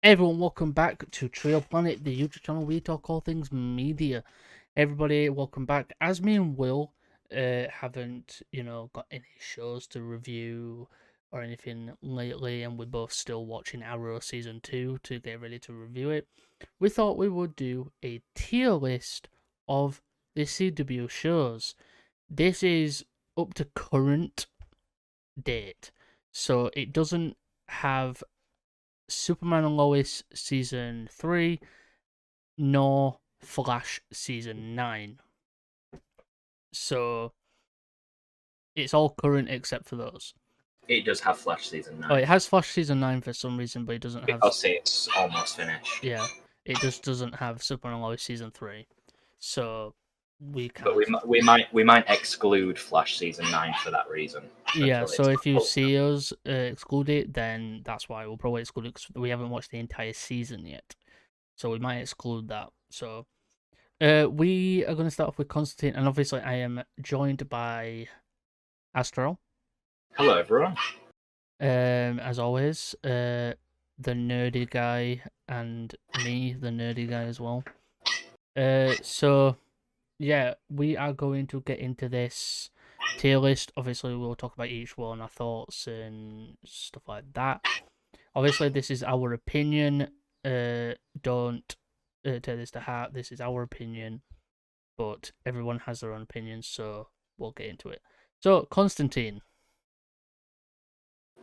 Everyone, welcome back to Trio Planet, the YouTube channel where we talk all things media. Everybody, welcome back. As me and Will haven't, got any shows to review or anything lately, and we're both still watching Arrow Season 2 to get ready to review it, we thought we would do a tier list of the CW shows. This is up to current date, so it doesn't have Superman and Lois season 3, nor Flash season 9. So it's all current except for those. It does have Flash season 9. Oh, it has Flash season 9 for some reason, but it doesn't have. Because it's almost finished. Yeah, it just doesn't have Superman and Lois season 3. So we can't. But we might exclude Flash season 9 for that reason. Yeah, so if you see us exclude it, then that's why we'll probably exclude it, because we haven't watched the entire season yet. So we might exclude that. So we are going to start off with Constantine, and obviously I am joined by Astral. Hello, everyone. As always, the nerdy guy, and me, the nerdy guy as well. So yeah, we are going to get into this tier list. Obviously, we'll talk about each one, our thoughts, and stuff like that. Obviously, this is our opinion. Don't take this to heart. This is our opinion, but everyone has their own opinions, so we'll get into it. So, Constantine.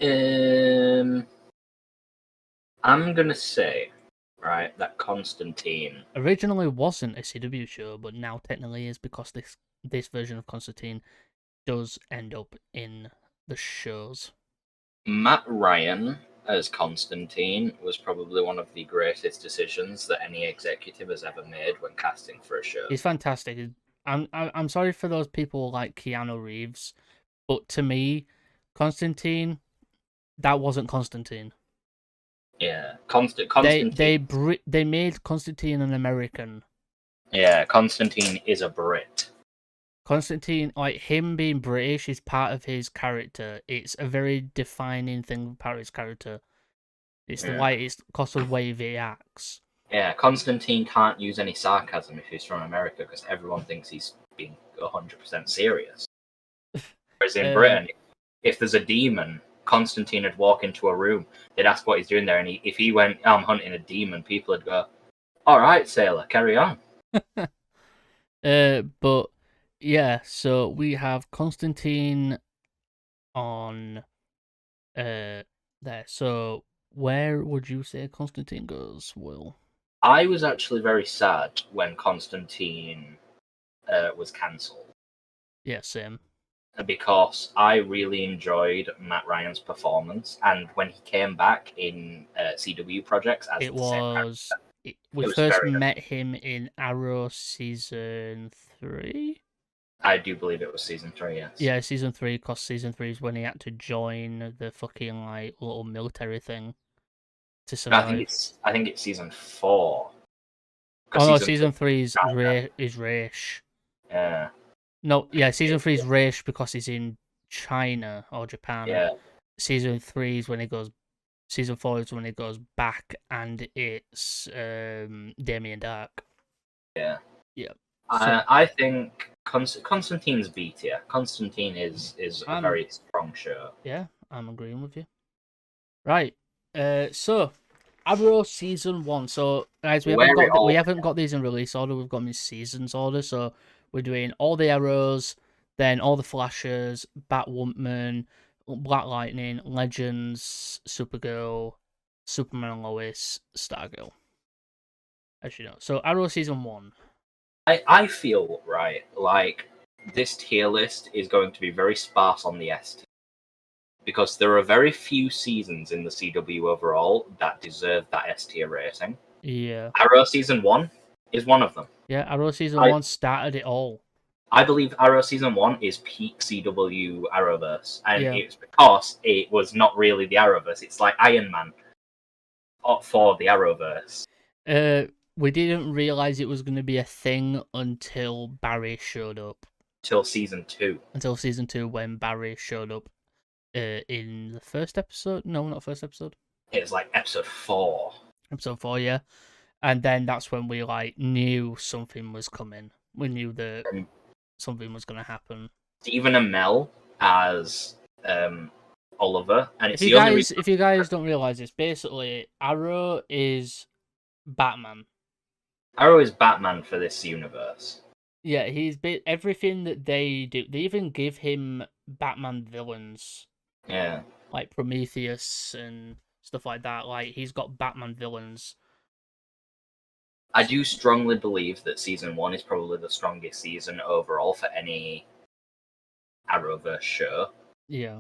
I'm gonna say, right, that Constantine Originally wasn't a CW show, but now technically is, because this version of Constantine does end up in the shows. Matt Ryan as Constantine was probably one of the greatest decisions that any executive has ever made when casting for a show. He's fantastic. I'm sorry for those people like Keanu Reeves, but to me, Constantine, that wasn't Constantine. Yeah, Constantine. They made Constantine an American. Yeah, Constantine is a Brit. Constantine, like, him being British is part of his character. It's a very defining thing part of his character. It's the way, it's because of the way he acts. Yeah, Constantine can't use any sarcasm if he's from America because everyone thinks he's being 100% serious. Whereas in Britain, if there's a demon, Constantine would walk into a room, they'd ask what he's doing there, and if he went, I'm hunting a demon, people would go, all right, sailor, carry on. But yeah, so we have Constantine on there. So where would you say Constantine goes, Will? I was actually very sad when Constantine was cancelled. Yeah, same. Because I really enjoyed Matt Ryan's performance, and when he came back in CW projects as we first met him in Arrow season 3. I do believe it was season 3, yes. Yeah, season 3, because season 3 is when he had to join the fucking, like, little military thing to survive. I think it's season 4. Oh no, season 3 is Raish. Yeah. No, yeah, season 3 is Raish because he's in China or Japan. Yeah. Season 3 is when he goes. Season 4 is when he goes back, and it's Damien Dark. Yeah. Yeah. I think Constantine's B tier. Constantine is a very strong show. Yeah, I'm agreeing with you. Right. So Arrow season 1. So guys, we haven't got these in release order. We've got them in seasons order. So we're doing all the Arrows, then all the Flashes, Batwoman, Black Lightning, Legends, Supergirl, Superman and Lois, Stargirl. As you know. So Arrow season 1. I feel, right, like this tier list is going to be very sparse on the S tier. Because there are very few seasons in the CW overall that deserve that S tier rating. Yeah. Arrow season 1 is one of them. Yeah, Arrow season 1 started it all. I believe Arrow season 1 is peak CW Arrowverse, and it's because it was not really the Arrowverse. It's like Iron Man for the Arrowverse. We didn't realize it was going to be a thing until Barry showed up. Until season 2, when Barry showed up in the first episode. No, not first episode. It was like episode 4. Episode 4, yeah. And then that's when we like knew something was coming. We knew that And something was going to happen. Stephen Amell as Oliver, and it's the only reason. If you guys don't realize this, basically Arrow is Batman. Arrow is Batman for this universe. Yeah, everything that they do. They even give him Batman villains Yeah. like Prometheus and stuff like that. Like he's got Batman villains. I do strongly believe that season 1 is probably the strongest season overall for any Arrowverse show. Yeah.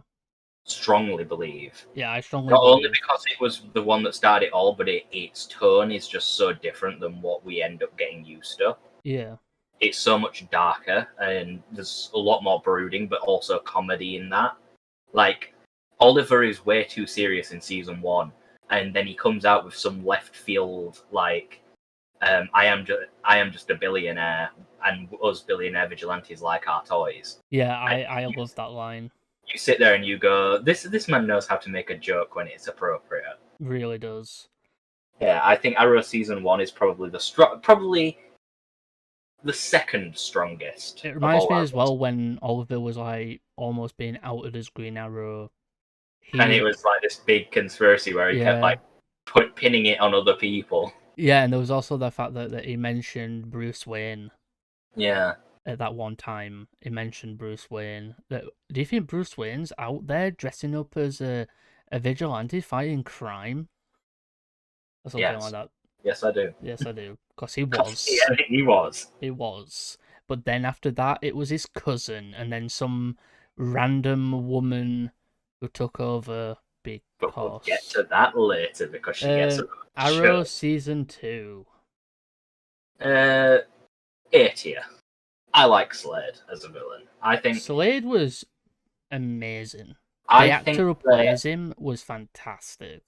Strongly believe. Yeah, I strongly Not believe. only because it was the one that started it all, but its tone is just so different than what we end up getting used to. Yeah. It's so much darker, and there's a lot more brooding, but also comedy in that. Like, Oliver is way too serious in season 1, and then he comes out with some left field, like, I am just a billionaire, and us billionaire vigilantes like our toys. Yeah, And I love that line. you sit there and you go, this man knows how to make a joke when it's appropriate. Really does. Yeah, I think Arrow season 1 is probably probably the second strongest. It reminds me as Arrows. well when Oliver was like almost being outed as Green Arrow. And it was like this big conspiracy where he kept like pinning it on other people. Yeah, and there was also the fact that he mentioned Bruce Wayne. Yeah. At that one time, he mentioned Bruce Wayne. Do you think Bruce Wayne's out there dressing up as a vigilante fighting crime? Or something like that. Yes, I do. Yes, I do. Because he was. Yeah, he was. He was. But then after that, it was his cousin, and then some random woman who took over because... But we'll get to that later because she gets a Arrow season 2. A tier. I like Slade as a villain. I think Slade was amazing. The actor who plays him was fantastic.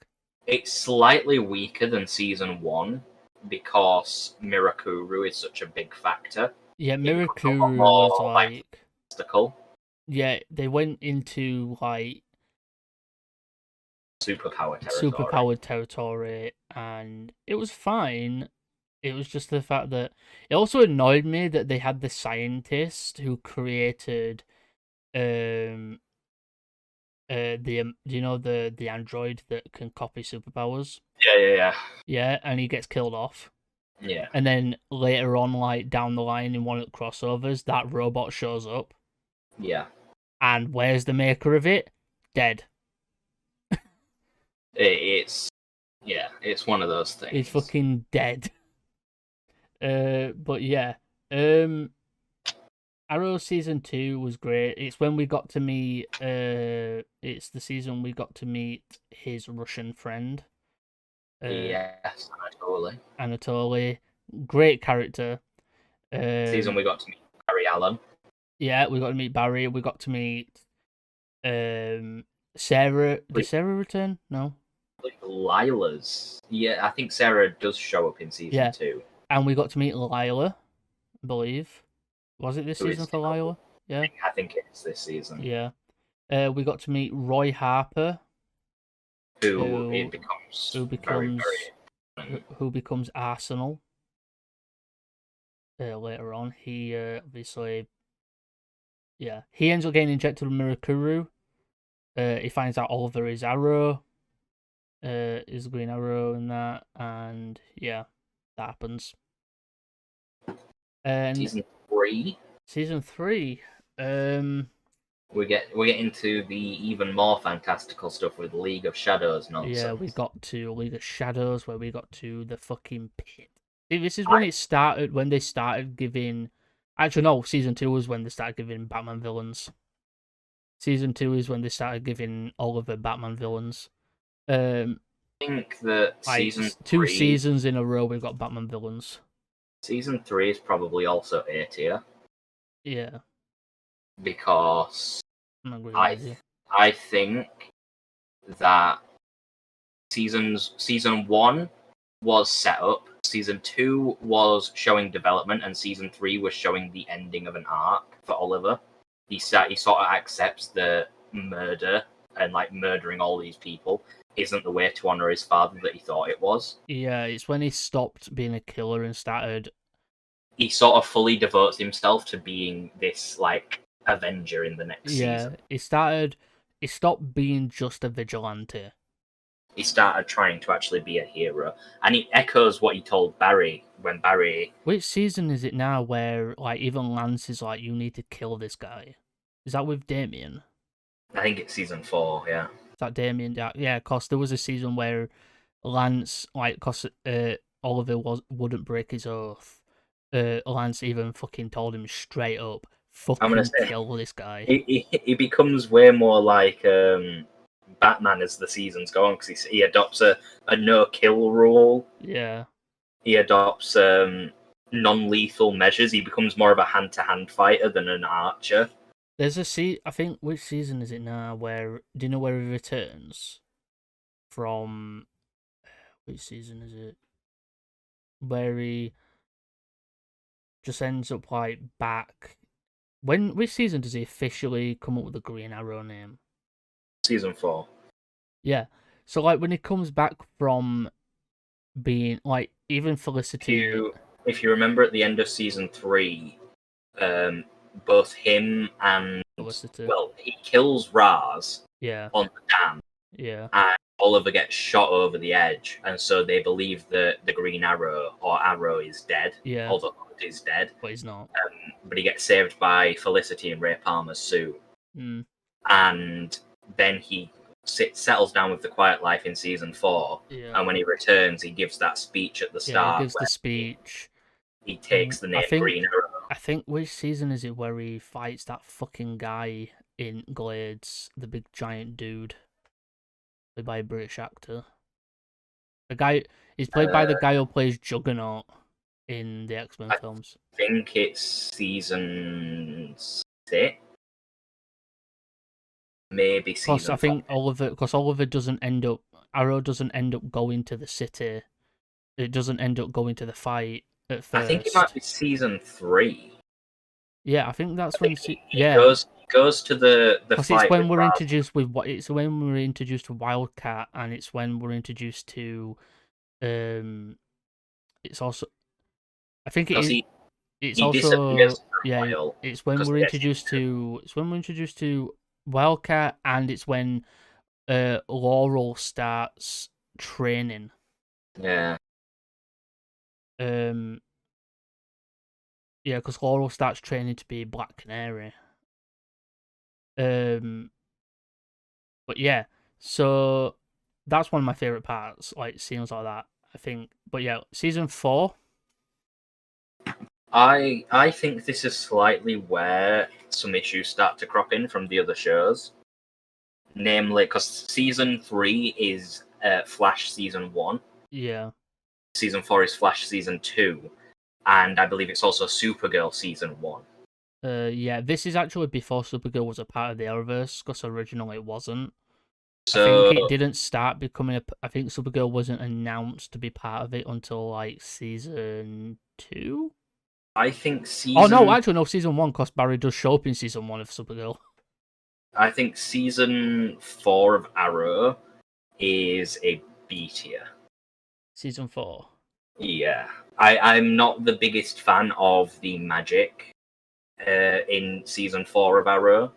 It's slightly weaker than season 1 because Mirakuru is such a big factor. Yeah, Mirakuru was like mystical. Yeah, they went into like superpowered territory, and it was fine. It was just the fact that it also annoyed me that they had the scientist who created the the android that can copy superpowers. Yeah, and he gets killed off. Yeah. And then later on, like down the line in one of the crossovers, that robot shows up. Yeah. And where's the maker of it? Dead. It's one of those things. He's fucking dead. But yeah, Arrow season 2 was great. It's when we got to meet. It's the season we got to meet his Russian friend. Yes, Anatoly. Anatoly, great character. Season we got to meet Barry Allen. Yeah, we got to meet Barry. We got to meet Sarah. Did Sarah return? No. Lila's. Yeah, I think Sarah does show up in season 2. And we got to meet Lila, I believe. Was it this season for Lila? Yeah. I think it's this season. Yeah. We got to meet Roy Harper. Who becomes Arsenal. Later on. He obviously... Yeah. He ends up getting injected with Mirakuru. He finds out Oliver is Arrow. Is Green Arrow and that. And yeah, that happens. And season 3. Season 3. We get into the even more fantastical stuff with League of Shadows nonsense. Yeah, we got to League of Shadows where we got to the fucking pit. See, this is when it started. When they started giving. Actually, no. Season 2 was when they started giving Batman villains. Season 2 is when they started giving Oliver Batman villains. I think that season 2 seasons in a row we've got Batman villains. Season 3 is probably also A tier. Yeah. Because I think that season 1 was set up, season 2 was showing development, and season 3 was showing the ending of an arc for Oliver. He sort of accepts the murder and like murdering all these people, isn't the way to honor his father that he thought it was. Yeah, it's when he stopped being a killer and started. He sort of fully devotes himself to being this like Avenger in the next Yeah, season. he started. He stopped being just a vigilante. He started trying to actually be a hero, and it echoes what he told Barry when Barry. Which season is it now where like even Lance is like, you need to kill this guy? Is that with Damien? I think it's season 4. Yeah, Is that Damien? Yeah, cause there was a season where Lance, like, cause Oliver wouldn't break his oath. Lance even fucking told him straight up, I'm gonna fucking say kill this guy. he becomes way more like Batman as the seasons go on because he adopts a no kill rule. Yeah. He adopts non lethal measures. He becomes more of a hand to hand fighter than an archer. There's I think, which season is it now where, do you know where he returns? From, which season is it? Where he just ends up like back. Which season does he officially come up with the Green Arrow name? Season 4. Yeah. So like when he comes back from being like, even If Felicity. you if you remember at the end of season 3, both him and Felicity. well, he kills Raz Yeah. on the dam, Yeah. and Oliver gets shot over the edge, and so they believe that the Green Arrow or Arrow is dead, Yeah. although he's dead. But he's not. But he gets saved by Felicity and Ray Palmer's suit, Mm. and then he settles down with the quiet life in season 4. Yeah. And when he returns, he gives that speech at the Yeah. He start gives the where speech. he takes the I name think. Green Arrow. I think which season is it where he fights that fucking guy in Glades, the big giant dude, played by a British actor. The guy is played by the guy who plays Juggernaut in the X-Men I films. think it's season 6, maybe Because I season 5. think Oliver doesn't end up, Arrow doesn't end up going to the city. It doesn't end up going to the fight at I think it might first. be season 3. Yeah, I think I that's when. think he Yeah, goes to the because it's fight with when we're Raz. introduced with what it's when we're introduced to Wildcat, and it's when we're introduced to. It's also. I think it Because is. he It's he also, disappears for yeah. a while It's when because we're he gets introduced injured. to. It's when we're introduced to Wildcat, and it's when Laurel starts training. Yeah. Um, yeah, because Laurel starts training to be Black Canary. Um, but yeah, so that's one of my favorite parts, like scenes like that. I think, but yeah, season 4. I think this is slightly where some issues start to crop in from the other shows. Namely, because season 3 is Flash season 1, Yeah, season 4 is Flash season 2, and I believe it's also Supergirl season 1. yeah. This is actually before Supergirl was a part of the Arrowverse, because originally it wasn't. I think So it didn't start becoming a. I think Supergirl wasn't announced to be part of it until like season 2. I think Oh no, season actually no, season 1, because Barry does show up in season 1 of Supergirl. I think season 4 of Arrow is a B tier. Season 4. Yeah, I'm not the biggest fan of the magic in season 4 of Arrow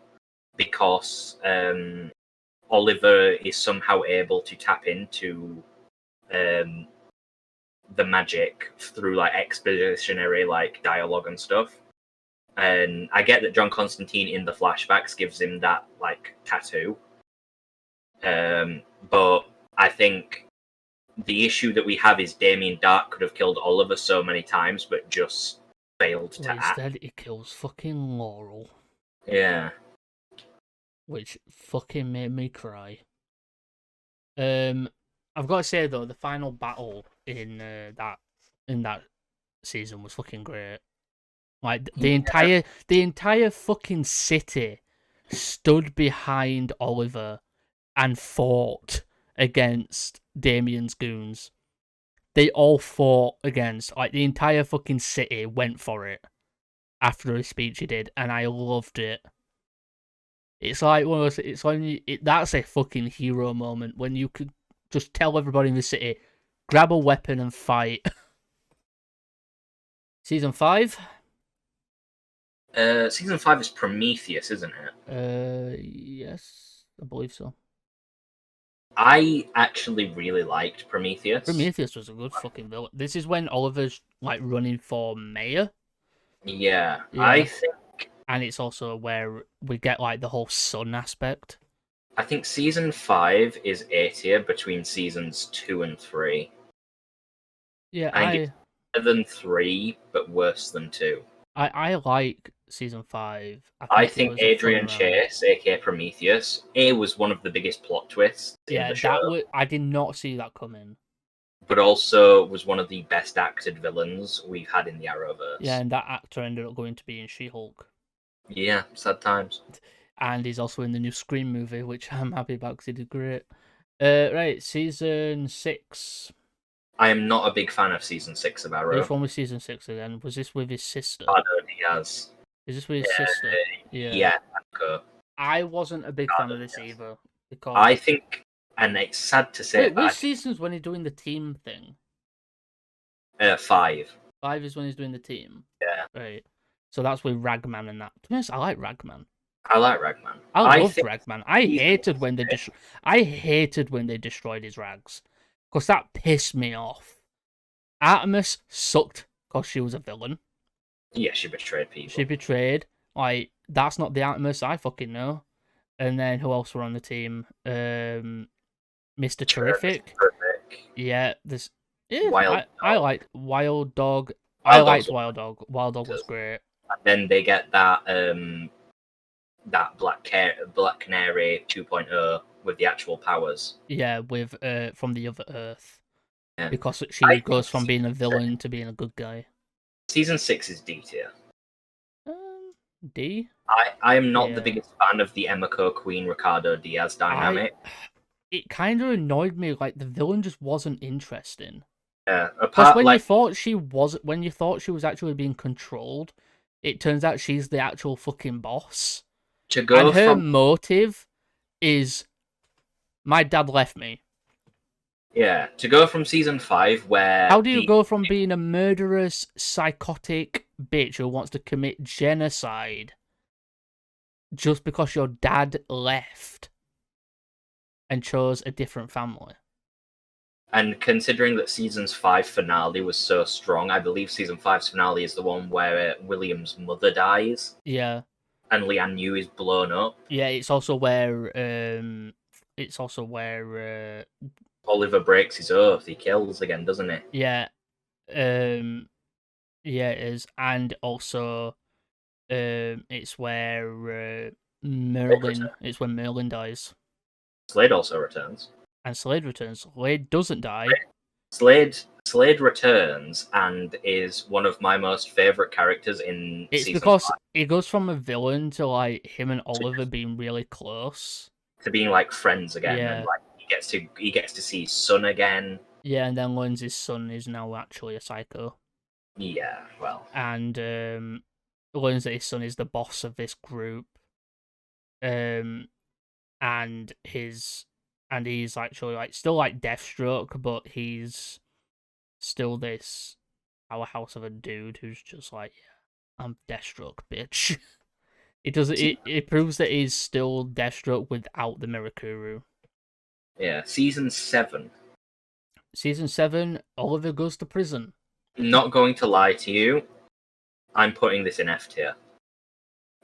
because Oliver is somehow able to tap into um, the magic through like expositionary like dialogue and stuff. And I get that John Constantine in the flashbacks gives him that like tattoo, but I think the issue that we have is Damien Dark could have killed Oliver so many times, but just failed But to act. instead, he kills fucking Laurel, Yeah, which fucking made me cry. Um, I've got to say though, the final battle in that season was fucking great. Like yeah. the entire fucking city stood behind Oliver and fought against Damien's goons. They all fought against, like, the entire fucking city went for it after his speech he did, and I loved it. It's like one of those. It's when that's a fucking hero moment when you could. Just tell everybody in the city, grab a weapon and fight. Season 5? Season 5 is Prometheus, isn't it? Yes, I believe so. I actually really liked Prometheus. Prometheus was a good fucking villain. This is when Oliver's like running for mayor. Yeah, Yeah, and it's also where we get like the whole sun aspect. I think season 5 is A tier between seasons 2 and 3. Yeah, I think it's better than 3, but worse than 2. I like season 5. I It think was a fun Adrian ride. Chase, aka Prometheus, was one of the biggest plot twists in Yeah, the show, I did not see that coming. but also was one of the best acted villains we've had in the Yeah, Arrowverse. and that actor ended up going to be in She-Hulk. Yeah, sad times. And he's also in the new Scream movie, which I'm happy about because he did great. Right, season 6. I am not a big fan of season 6 of Which Arrow. one was season 6 again? Was this with his sister? Ricardo Diaz. Is this with his sister? Yeah, okay. I wasn't a big fan Ricardo of this Diaz. either. Because... I think, and it's sad to say, Wait, which season's when he's doing the team thing? 5. 5 is when he's doing the team. Yeah. Right. So that's with Ragman and that. To be honest, I like Ragman. I like Ragman. I loved Ragman. I hated when they destroyed. I hated when they destroyed his rags. Because that pissed me off. Artemis sucked because she was a villain. Yeah, she betrayed people. She betrayed. Like, that's not the Artemis I fucking know. And then who else were on the team? Mr. Terrific. Yeah, this. Yeah, I liked Wild Dog. I liked Wild Dog. Wild Dog was great. And then they get that that Black Canary 2.0 with the actual powers. Yeah, with from the other Earth. Yeah. Because she goes from being a villain to being a good guy. Season 6 is D tier. D? I am not the biggest fan of the Emiko Queen Ricardo Diaz dynamic. It kind of annoyed me, like the villain just wasn't interesting. Yeah, Because when you thought she was actually being controlled, it turns out she's the actual fucking boss. And her motive is, my dad left me. Yeah, to go from season 5 where... How do you go from being a murderous, psychotic bitch who wants to commit genocide just because your dad left and chose a different family? And considering that season's 5 finale was so strong, I believe season 5's finale is the one where William's mother dies. Yeah. And Lian Yu is blown up. Yeah, it's also where Oliver breaks his oath. He kills again, doesn't he? Yeah. Yeah, it is. And also it's where Merlin dies. Slade also returns. And Slade returns. Slade doesn't die. Slade returns and is one of my most favorite characters in It's season because 5. he goes from a villain to like him and Oliver being really close. To being like friends again. Yeah. And like he gets to see his son again. Yeah, and then learns his son is now actually a psycho. Yeah, well. And learns that his son is the boss of this group. And he's actually like still like Deathstroke, but he's still this powerhouse of a dude who's just like, yeah, I'm Deathstroke, bitch. It proves that he's still Deathstroke without the Mirakuru. Yeah, season 7. Season 7, Oliver goes to prison. Not going to lie to you, I'm putting this in F tier.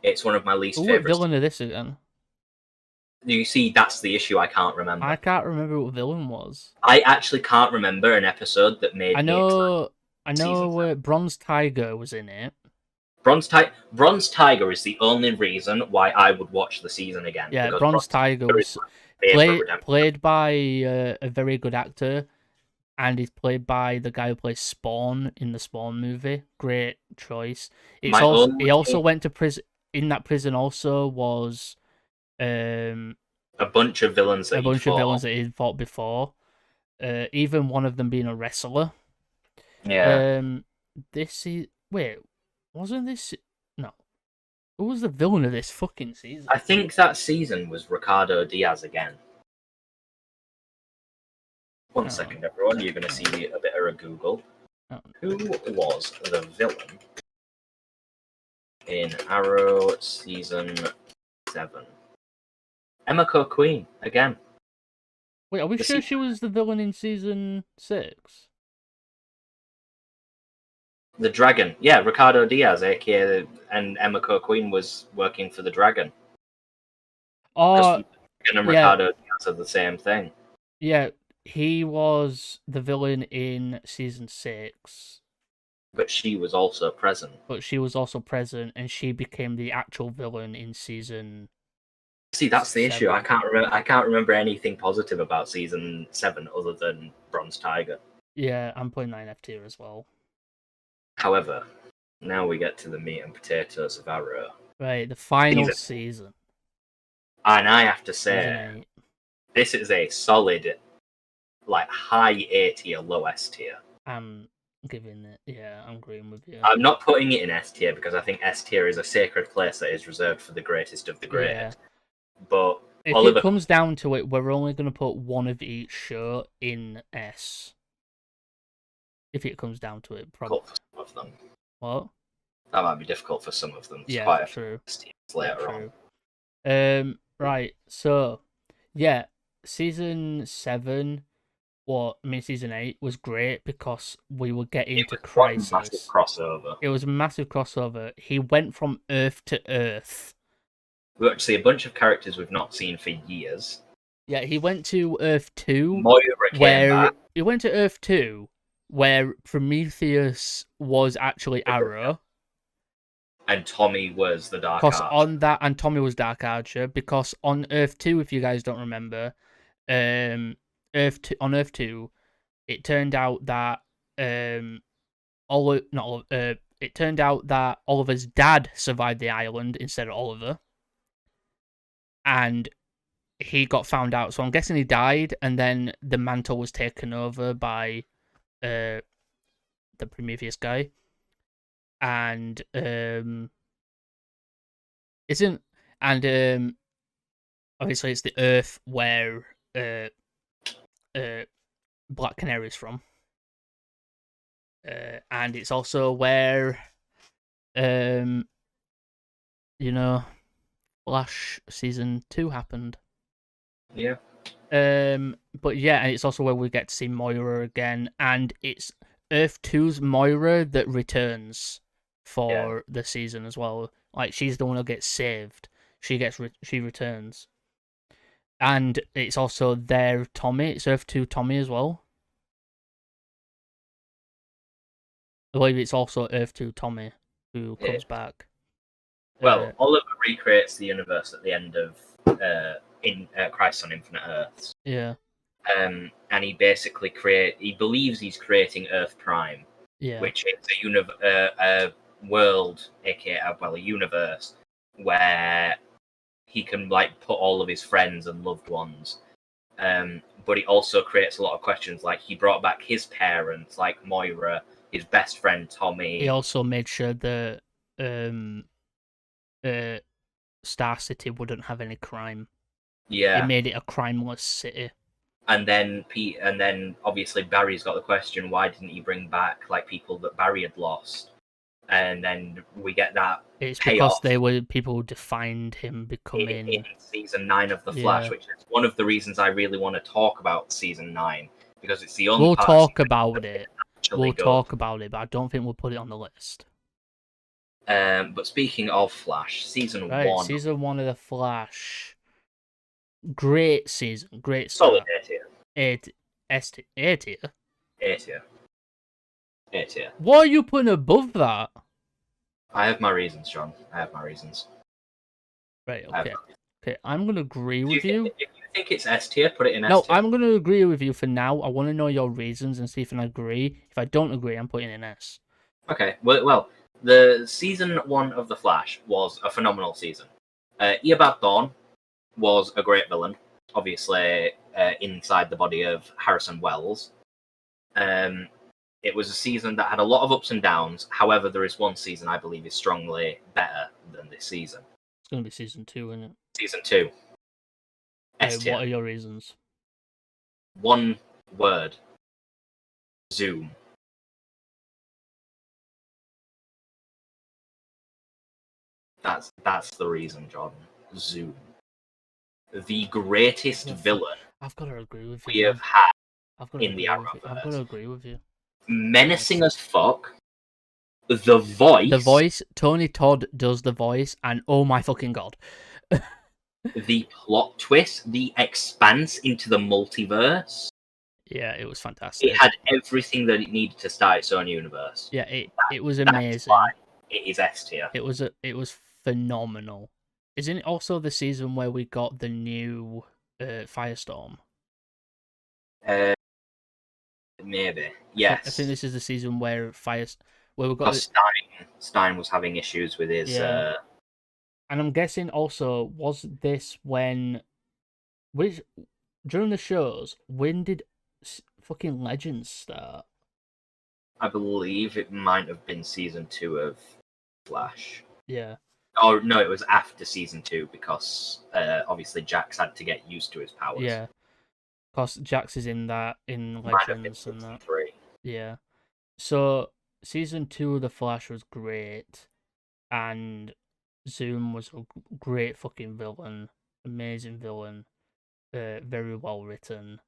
It's one of my least What favorites. villain is this again? You see, that's the issue. I can't remember. I can't remember what villain was. I actually can't remember an episode that made I know Bronze Tiger was in it. Bronze Tiger is the only reason why I would watch the season again. Yeah, Bronze Tiger was played by a very good actor, and he's played by the guy who plays Spawn in the Spawn movie. Great choice. He also went to prison. In that prison also was a bunch of villains that he fought before. Even one of them being a wrestler. Yeah. Wasn't this... No. Who was the villain of this fucking season? I think that season was Ricardo Diaz again. One second, everyone. You're going to see a bit of a Google. Who was the villain in Arrow Season 7? Emma Queen, again. Wait, are we sure she was the villain in Season 6? The Dragon. Yeah, Ricardo Diaz, aka, and Emma Queen was working for the Dragon. Oh, and Ricardo Diaz are the same thing. Yeah, he was the villain in Season 6. But she was also present. But she was also present, and she became the actual villain in Season. See, that's the issue. I can't remember anything positive about Season 7 other than Bronze Tiger. Yeah, I'm putting 9F tier as well. However, now we get to the meat and potatoes of Arrow. Right, the final season. And I have to say, this is a solid, like, high A tier, low S tier. I'm giving it, I'm agreeing with you. I'm not putting it in S tier because I think S tier is a sacred place that is reserved for the greatest of the great. Yeah. But if it comes down to it, we're only going to put one of each show in S. If it comes down to it, probably. For some of them. What? That might be difficult for some of them. It's yeah, quite true. Later on. Right. So, yeah, Season 7. Season 8 was great because we were getting to Crisis. Massive crossover. It was a massive crossover. He went from Earth to Earth. We got to see a bunch of characters we've not seen for years. Yeah, he went to Earth 2. Moira came back. He went to Earth 2, where Prometheus was actually Arrow. And Tommy was the Dark Archer. And Tommy was Dark Archer, because on Earth 2, if you guys don't remember, on Earth 2, it turned out that it turned out that Oliver's dad survived the island instead of Oliver, and he got found out. So I'm guessing he died, and then the mantle was taken over by the Prometheus guy, and obviously it's the Earth where Black Canary is from. And it's also where, Flash Season 2 happened. Yeah. But yeah, and it's also where we get to see Moira again, and it's Earth 2's Moira that returns for the season as well. Like, she's the one who gets saved. She returns. And it's also their Tommy. It's Earth 2 Tommy as well. I believe it's also Earth 2 Tommy who comes back. Well, Oliver recreates the universe at the end of Crisis on Infinite Earths. Yeah. And he basically he believes he's creating Earth Prime, which is a world, aka a universe, where he can put all of his friends and loved ones. But he also creates a lot of questions. Like, he brought back his parents, like Moira, his best friend Tommy. He also made sure that Star City wouldn't have any crime. Yeah, he made it a crimeless city. And then obviously Barry's got the question: why didn't he bring back people that Barry had lost? And then we get that. It's because they were people who defined him becoming in Season 9 of The Flash, which is one of the reasons I really want to talk about Season 9, because it's the only. We'll talk about it. But I don't think we'll put it on the list. But speaking of Flash, Season 1. Season 1 of The Flash. Great season. Great start. Solid A tier. A tier. What are you putting above that? I have my reasons, John. I have my reasons. Right, okay. Okay, I'm going to agree with you. If you think it's S tier, put it in S tier. No, I'm going to agree with you for now. I want to know your reasons and see if I agree. If I don't agree, I'm putting it in S. Okay, well, the Season 1 of The Flash was a phenomenal season. Eobard Thawne was a great villain, obviously inside the body of Harrison Wells. It was a season that had a lot of ups and downs. However, there is one season I believe is strongly better than this season. It's going to be Season 2, isn't it? Season 2. What are your reasons? One, word. Zoom. That's the reason, Jordan. Zoom. The greatest villain I've got to agree with you, we have man. had I've got to in the agree with you. I've got to Arrowverse. agree with you. Menacing as fuck. The voice. The voice, Tony Todd does the voice, and oh my fucking god. The plot twist, the expanse into the multiverse. Yeah, it was It fantastic. had everything that it needed to start its own universe. Yeah, it was That's why amazing. it is S tier. It was phenomenal. Isn't it also the season where we got the new Firestorm? Maybe. I think Yes. this is the season where where we got Because Stein was having issues with his. yeah. And I'm guessing also was this when which during the shows when did fucking Legends start? I believe it might have been season 2 of Flash. Yeah. Oh no, it was after season 2 because obviously Jax had to get used to his powers. Yeah. Because Jax is in that in Might have been Legends and season that. 3. Yeah. So season 2 of the Flash was great, and Zoom was a great fucking villain, amazing villain, very well written.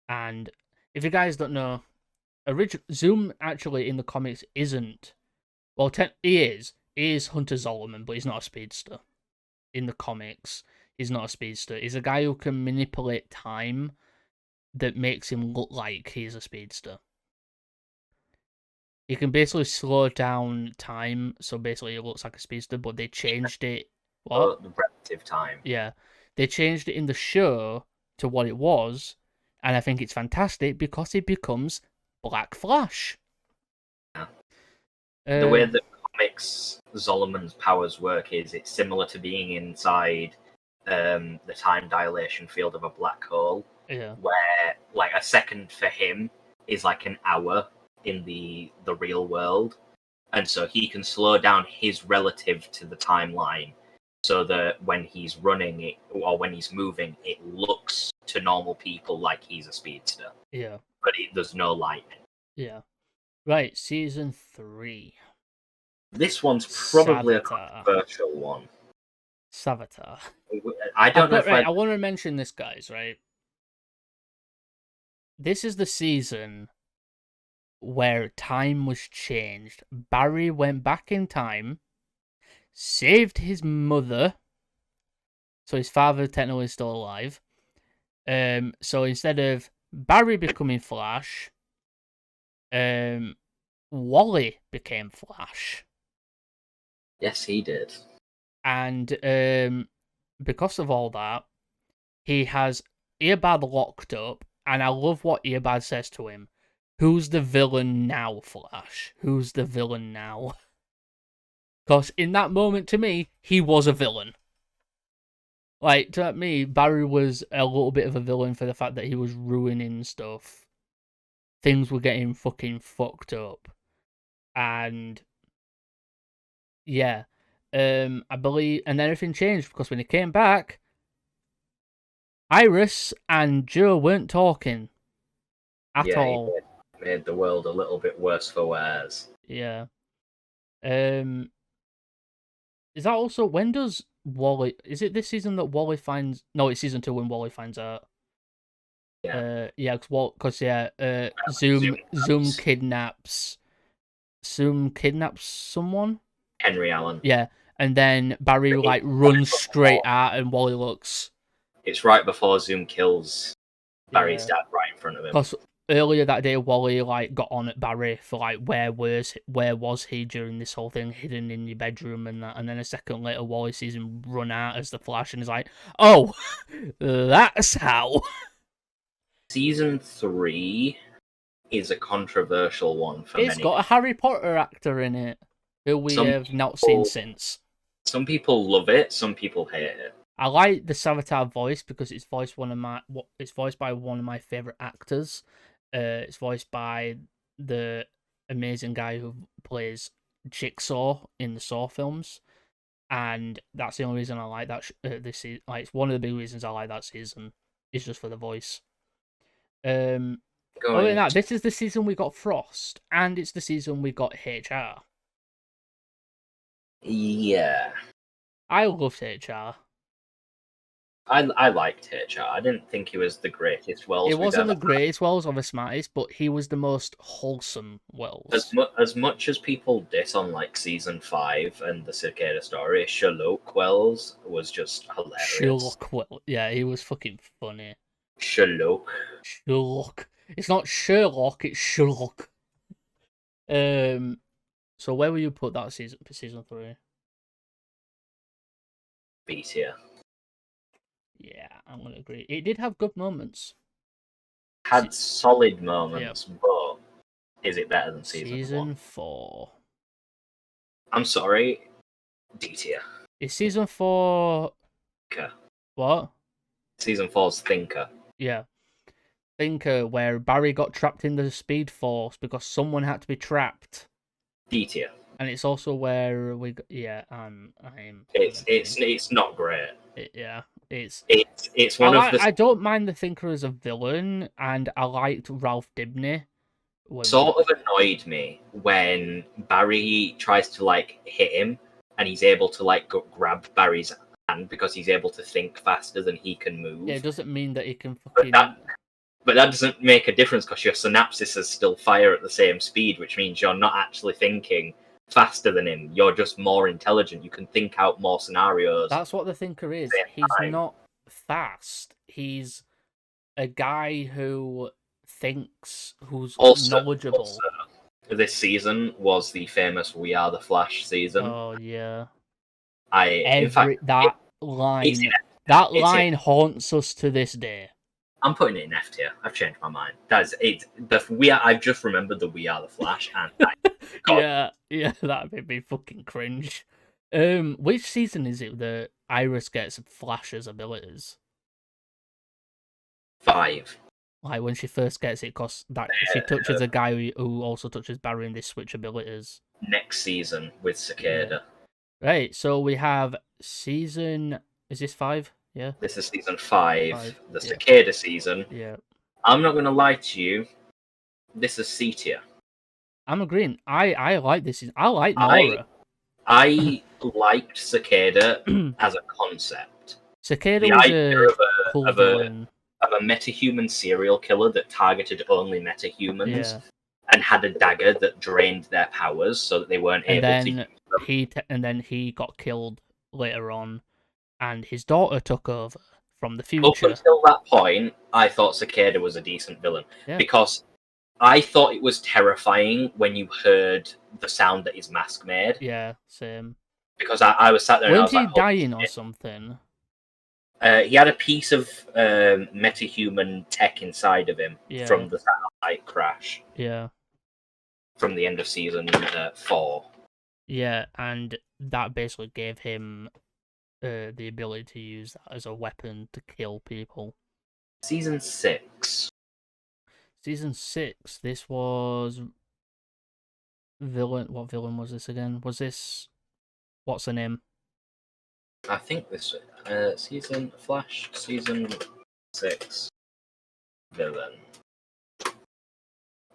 And if you guys don't know, Zoom actually in the comics isn't. Well, he is Hunter Zolomon, but he's not a speedster. In the comics, he's not a speedster. He's a guy who can manipulate time that makes him look like he's a speedster. You can basically slow down time, so basically it looks like a speedster, but they changed it. What? The relative time. Yeah. They changed it in the show to what it was, and I think it's fantastic because it becomes Black Flash. Yeah. The way Um, that comics Zolomon's powers work is it's similar to being inside the time dilation field of a black hole, yeah, where like a second for him is like an hour in the real world, and so he can slow down his relative to the timeline so that when he's running it or when he's moving it looks to normal people like he's a speedster, yeah, but there's no lightning. yeah. Right, season 3. This one's probably a Savitar. controversial one. Savitar. I don't know if I want to mention this, guys, right? This is the season where time was changed. Barry went back in time, saved his mother, so his father technically is still alive. So instead of Barry becoming Flash, Wally became Flash. Yes, he did. And because of all that, he has Earbad locked up, and I love what Earbad says to him. Who's the villain now, Flash? Who's the villain now? Because in that moment, to me, he was a villain. Like, to me, Barry was a little bit of a villain for the fact that he was ruining stuff. Things were getting fucking fucked up. And, yeah. I believe, and then everything changed because when he came back, Iris and Joe weren't talking at all. He made the world a little bit worse for wears. Yeah. Is that also when does Wally? Is it this season that Wally finds? No, it's season 2 when Wally finds out. Yeah. Yeah, because Zoom kidnaps someone. Henry Allen. Yeah, and then Barry like runs straight at, and Wally looks. It's right before Zoom kills Barry's Yeah. dad right in front of him. Because earlier that day, Wally like got on at Barry for like where was he during this whole thing, hidden in your bedroom and that, and then a second later, Wally sees him run out as the Flash and is like, "Oh, that's how." Season 3 is a controversial one for It's many. got a Harry Potter actor in it who we have not seen since. Some people love it, some people hate it. I like the Savitar voice because it's voiced by one of my favorite actors. It's voiced by the amazing guy who plays Jigsaw in the Saw films, and that's the only reason I like that. This is like it's one of the big reasons I like that season. Is just for the voice. Other than going that, to... this is the season we got Frost, and it's the season we got HR. Yeah. I loved HR. I liked HR. I didn't think he was the greatest It Wells we've wasn't ever the had. greatest Wells or the smartest, but he was the most wholesome Wells. As much as people diss on like season 5 and the Cicada story, Sherlock Wells was just hilarious. Sherlock Wells. Yeah, he was fucking funny. Sherlock. Sherlock. It's not Sherlock, it's Sherlock. Um, so where will you put that season for season 3? B tier. Yeah, I'm gonna agree. It did have good moments. Had solid Yeah. moments, but is it better than season 1? Season 4. I'm sorry, D tier. Is season 4 Okay. what? Season 4's Thinker. Yeah. Thinker, where Barry got trapped in the Speed Force because someone had to be trapped. D tier. And it's also where we got, yeah, It's not great. Yeah, It's one of the I don't mind the Thinker as a villain, and I liked Ralph Dibny. sort of annoyed me when Barry tries to like hit him and he's able to like grab Barry's hand because he's able to think faster than he can move. Yeah, it doesn't mean that he can But fucking. that doesn't make a difference because your synapses still fire at the same speed, which means you're not actually thinking faster than him. You're just more intelligent. You can think out more scenarios. That's what the Thinker is. He's not fast. He's a guy who thinks, who's knowledgeable. Also, this season was the famous "We Are the Flash" season. Oh yeah. That line haunts us to this day. I'm putting it in F tier. I've changed my mind. That's it. I've just remembered that We Are the Flash, and yeah, that made me fucking cringe. Which season is it that Iris gets Flash's abilities? 5. Like when she first gets it, because that she touches a guy who also touches Barry, and they switch abilities. Next season with Cicada. Yeah. Right, so we have season. Is this 5? Yeah. This is season 5. The Yeah. Cicada season. Yeah. I'm not gonna lie to you. This is C tier. I'm agreeing. I like this season. I like Nora. I liked Cicada as a concept. Cicada The was idea a cool villain. Of a metahuman serial killer that targeted only metahumans Yeah. and had a dagger that drained their powers so that they weren't able to use them. And then he got killed later on, and his daughter took over from the future. Up until that point, I thought Cicada was a decent villain because I thought it was terrifying when you heard the sound that his mask made. Yeah, same. Because I was sat there and I was he like, dying or something? He had a piece of metahuman tech inside of him from the satellite crash. Yeah. From the end of season 4. Yeah, and that basically gave him the ability to use that as a weapon to kill people. Season 6. Season 6. This was villain. What villain was this again? Was this what's the name? I think this season Flash season 6 villain.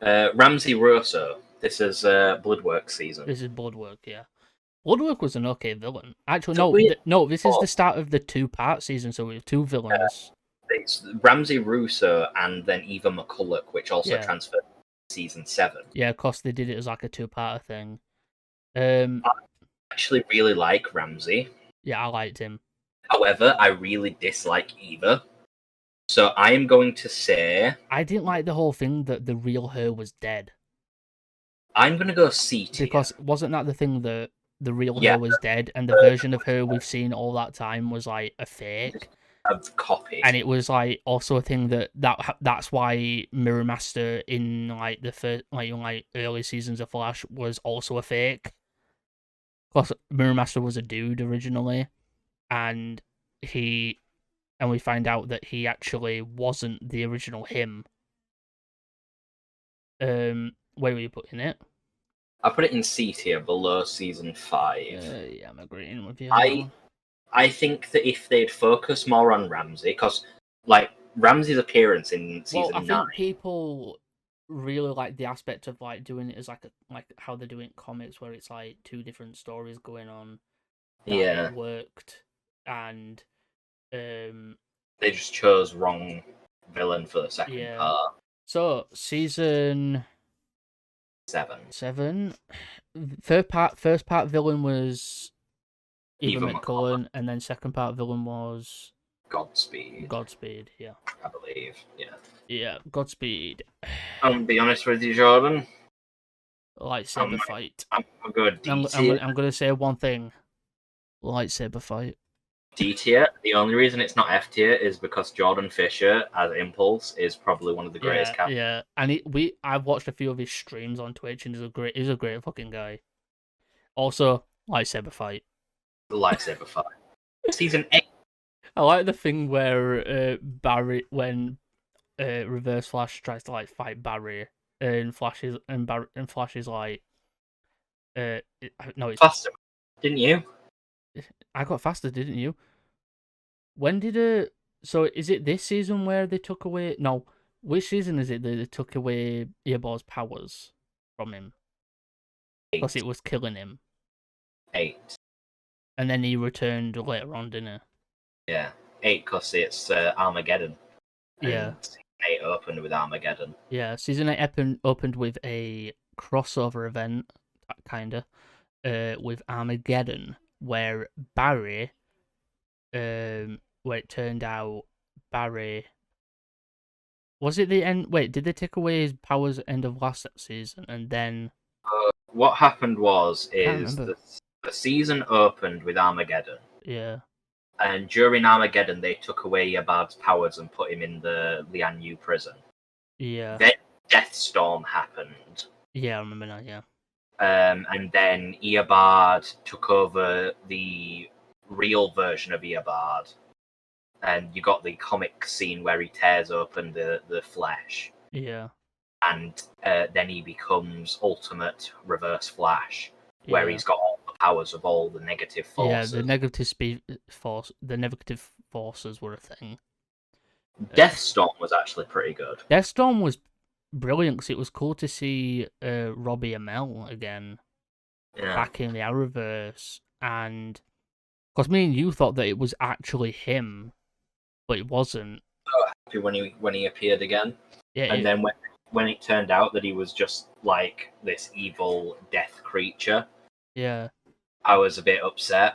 Ramsey Rosso. This is Bloodwork season. This is Bloodwork, yeah. Bloodwork was an okay villain. Actually, no. This is the start of the 2-part season, so we have 2 villains. It's Ramsey Russo and then Eva McCulloch, which also transferred to season 7. Yeah, of course they did it as like a 2-part thing. I actually really like Ramsey. Yeah, I liked him. However, I really dislike Eva. So I am going to say I didn't like the whole thing that the real her was dead. I'm going to go C tier. Because wasn't that the thing that the real her was dead, and the version of her we've seen all that time was like a fake? A copy. And it was like also a thing that's why Mirror Master in like the first like early seasons of Flash was also a fake. Because Mirror Master was a dude originally, and we find out that he actually wasn't the original him. Where were you putting it? I put it in C tier below season 5. Yeah, I'm agreeing with you. I think that if they'd focus more on Ramsey, because like Ramsey's appearance in season 9, I think people really like the aspect of like doing it as like how they're doing comics, where it's like two different stories going on. That it Yeah, worked, and they just chose wrong villain for the second yeah. part. So season 7. 7, first part villain was Eva Even McCullough. McCullen, and then second part villain was Godspeed, Godspeed. Yeah, I believe. Yeah. yeah, Godspeed. I'll be honest with you, Jordan. I'm Lightsaber fight. I'm gonna go D tier. I'm gonna say one thing. Lightsaber fight. D tier. The only reason it's not F tier is because Jordan Fisher as Impulse is probably one of the greatest Yeah, characters. yeah. And I've watched a few of his streams on Twitch, and he's a great fucking guy. Also, lightsaber fight. The lightsaber fight. Season 8. I like the thing where Barry, when Reverse Flash tries to like fight Barry, and Flash is like, no, it's Faster, didn't you? I got faster, didn't you? When did it? So is it this season where they took away? No, which season is it that they took away Earbor's powers from him because 8. it was killing him, 8. and then he returned later on, didn't Yeah. 8 because it's Armageddon. he? Yeah, And season 8 opened with Armageddon. yeah. Season 8 opened with a crossover event, kinda, with Armageddon, where Barry, where it turned out Barry. Was it the end? Wait, did they take away his powers at the end of last season, and then What happened was I can't is remember. the season opened with Armageddon. Yeah, And during Armageddon, they took away Yabad's powers and put him in the Lian Yu prison. yeah, Then Deathstorm happened, yeah. I remember now. Yeah, and then Eobard took over the real version of Eobard, and you got the comic scene where he tears open the flesh, yeah, and then he becomes Ultimate Reverse Flash, where yeah, he's got all the powers of all the negative yeah. forces. The negative forces were a thing. Deathstorm was actually pretty good. Deathstorm was brilliant because it was cool to see Robbie Amell again Yeah. back in the Arrowverse, and because me and you thought that it was actually him, but it wasn't. Happy when he appeared again. Yeah, And then when it turned out that he was just like this evil death creature, yeah, I was a bit upset.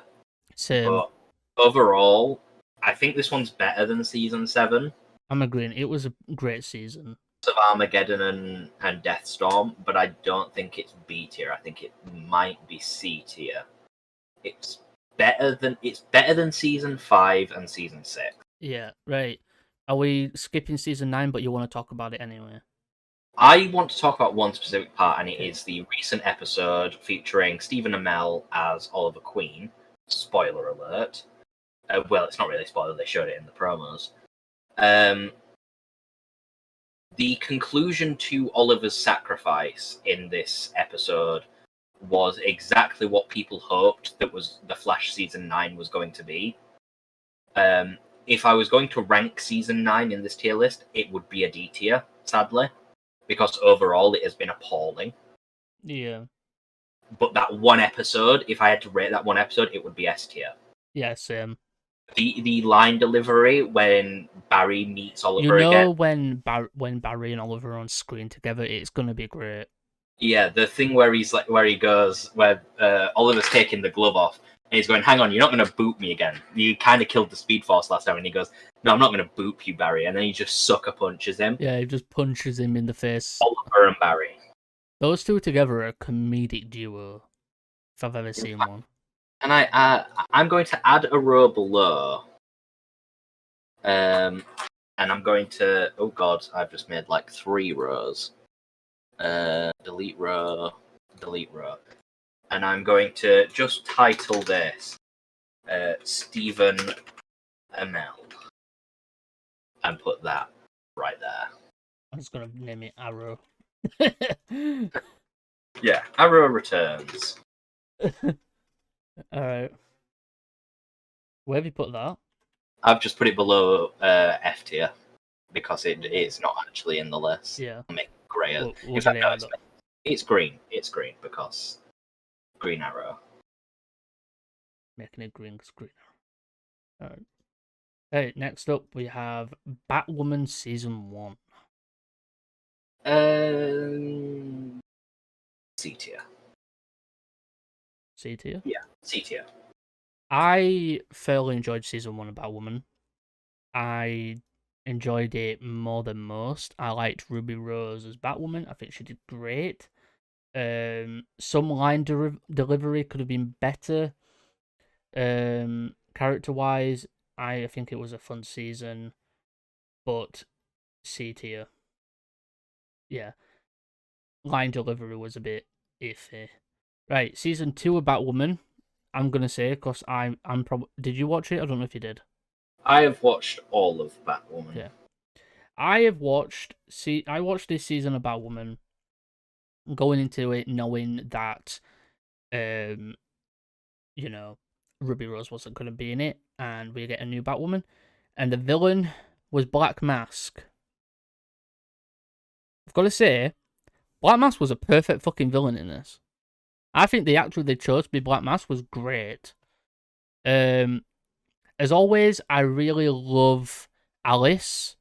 same. But overall, I think this one's better than season 7 I'm agreeing. It was a great season. of Armageddon and Deathstorm, but I don't think it's B tier. I think it might be C tier. It's better than season 5 and season 6. Yeah, right. Are we skipping season 9, but you want to talk about it anyway? I want to talk about one specific part, and it Okay. is the recent episode featuring Stephen Amell as Oliver Queen. Spoiler alert. Well, it's not really a spoiler, they showed it in the promos. The conclusion to Oliver's sacrifice in this episode was exactly what people hoped that was the Flash season 9 was going to be. If I was going to rank season 9 in this tier list, it would be a D tier, sadly, because overall it has been appalling. Yeah. But that one episode, if I had to rate that one episode, it would be S tier. Yeah, same. The line delivery when Barry meets Oliver You know, again. when Barry and Oliver are on screen together, it's gonna be great. Yeah, the thing where Oliver's taking the glove off and he's going, "Hang on, you're not going to boot me again. You kind of killed the Speed Force last time." And he goes, "No, I'm not going to boot you, Barry." And then he just sucker punches him. Yeah, he just punches him in the face. Oliver and Barry. Those two together are a comedic duo, if I've ever seen one. And I'm going to add a row below. And I'm going to. Oh God, I've just made like 3 rows. Delete row, delete row. And I'm going to just title this Stephen Amell and put that right there. I'm just gonna name it Arrow. Yeah, Arrow returns. Alright. Where have you put that? I've just put it below F tier because it's not actually in the list. Yeah. I'll make a grey. In What do fact, they no, add up? it's green. It's green because Green Arrow. Making it green, 'cause green. Alright. Hey, next up we have Batwoman season 1. C tier. C tier. Yeah, C tier. I thoroughly enjoyed season 1 of Batwoman. I enjoyed it more than most. I liked Ruby Rose as Batwoman. I think she did great. Some line delivery could have been better. Character wise, I think it was a fun season, but C tier. Yeah, line delivery was a bit iffy. Right, season 2 of Batwoman. I'm gonna say because I'm probably. Did you watch it? I don't know if you did. I have watched all of Batwoman. Yeah, I have watched. I watched this season of Batwoman, going into it knowing that, um, you know, Ruby Rose wasn't going to be in it, and we get a new Batwoman, and the villain was Black Mask. I've got to say, Black Mask was a perfect fucking villain in this. I think the actor they chose to be Black Mask was great. As always, I really love Alice,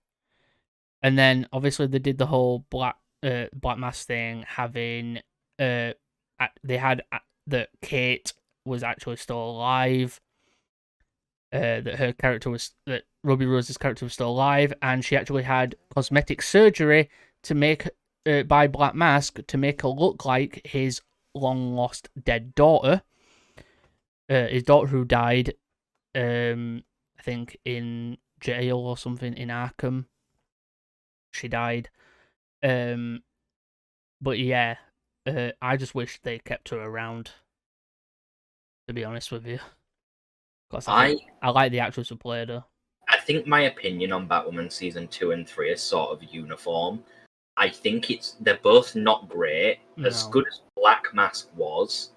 and then obviously they did the whole Black Mask thing, having they had that Kate was actually still alive. That Ruby Rose's character was still alive, and she actually had cosmetic surgery to make by Black Mask to make her look like his long lost dead daughter. His daughter who died, I think in jail or something in Arkham. She died. But yeah, I just wish they kept her around. To be honest with you, because I like the actress who played her. I think my opinion on Batwoman season 2 and 3 is sort of uniform. I think they're both not great. As No. good as Black Mask was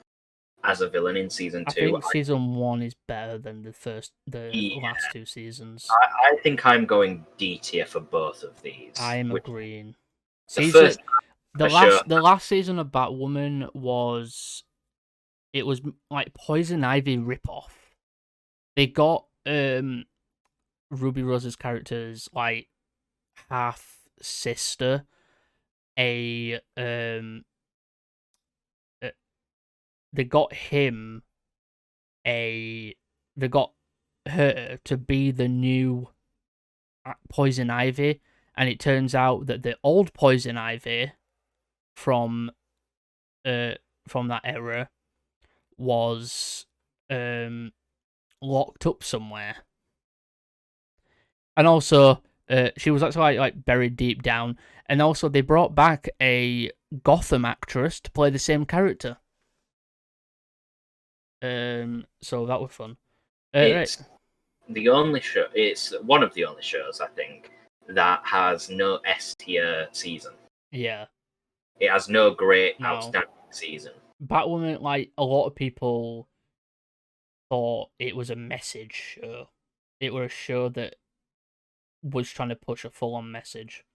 as a villain in season 2, I think season 1 is better than the last 2 seasons. I think I'm going D tier for both of these. I am agreeing. The last season of Batwoman was like Poison Ivy ripoff. They got Ruby Rose's character's like half sister a they got him they got her to be the new Poison Ivy, and it turns out that the old Poison Ivy from that era was locked up somewhere, and also she was actually like buried deep down, and also they brought back a Gotham actress to play the same character. So that was fun. It's Right. the only show. It's one of the only shows I think that has no S tier season. Yeah. It has no great outstanding season. Batwoman, like a lot of people thought it was a message show. It was a show that was trying to push a full-on message.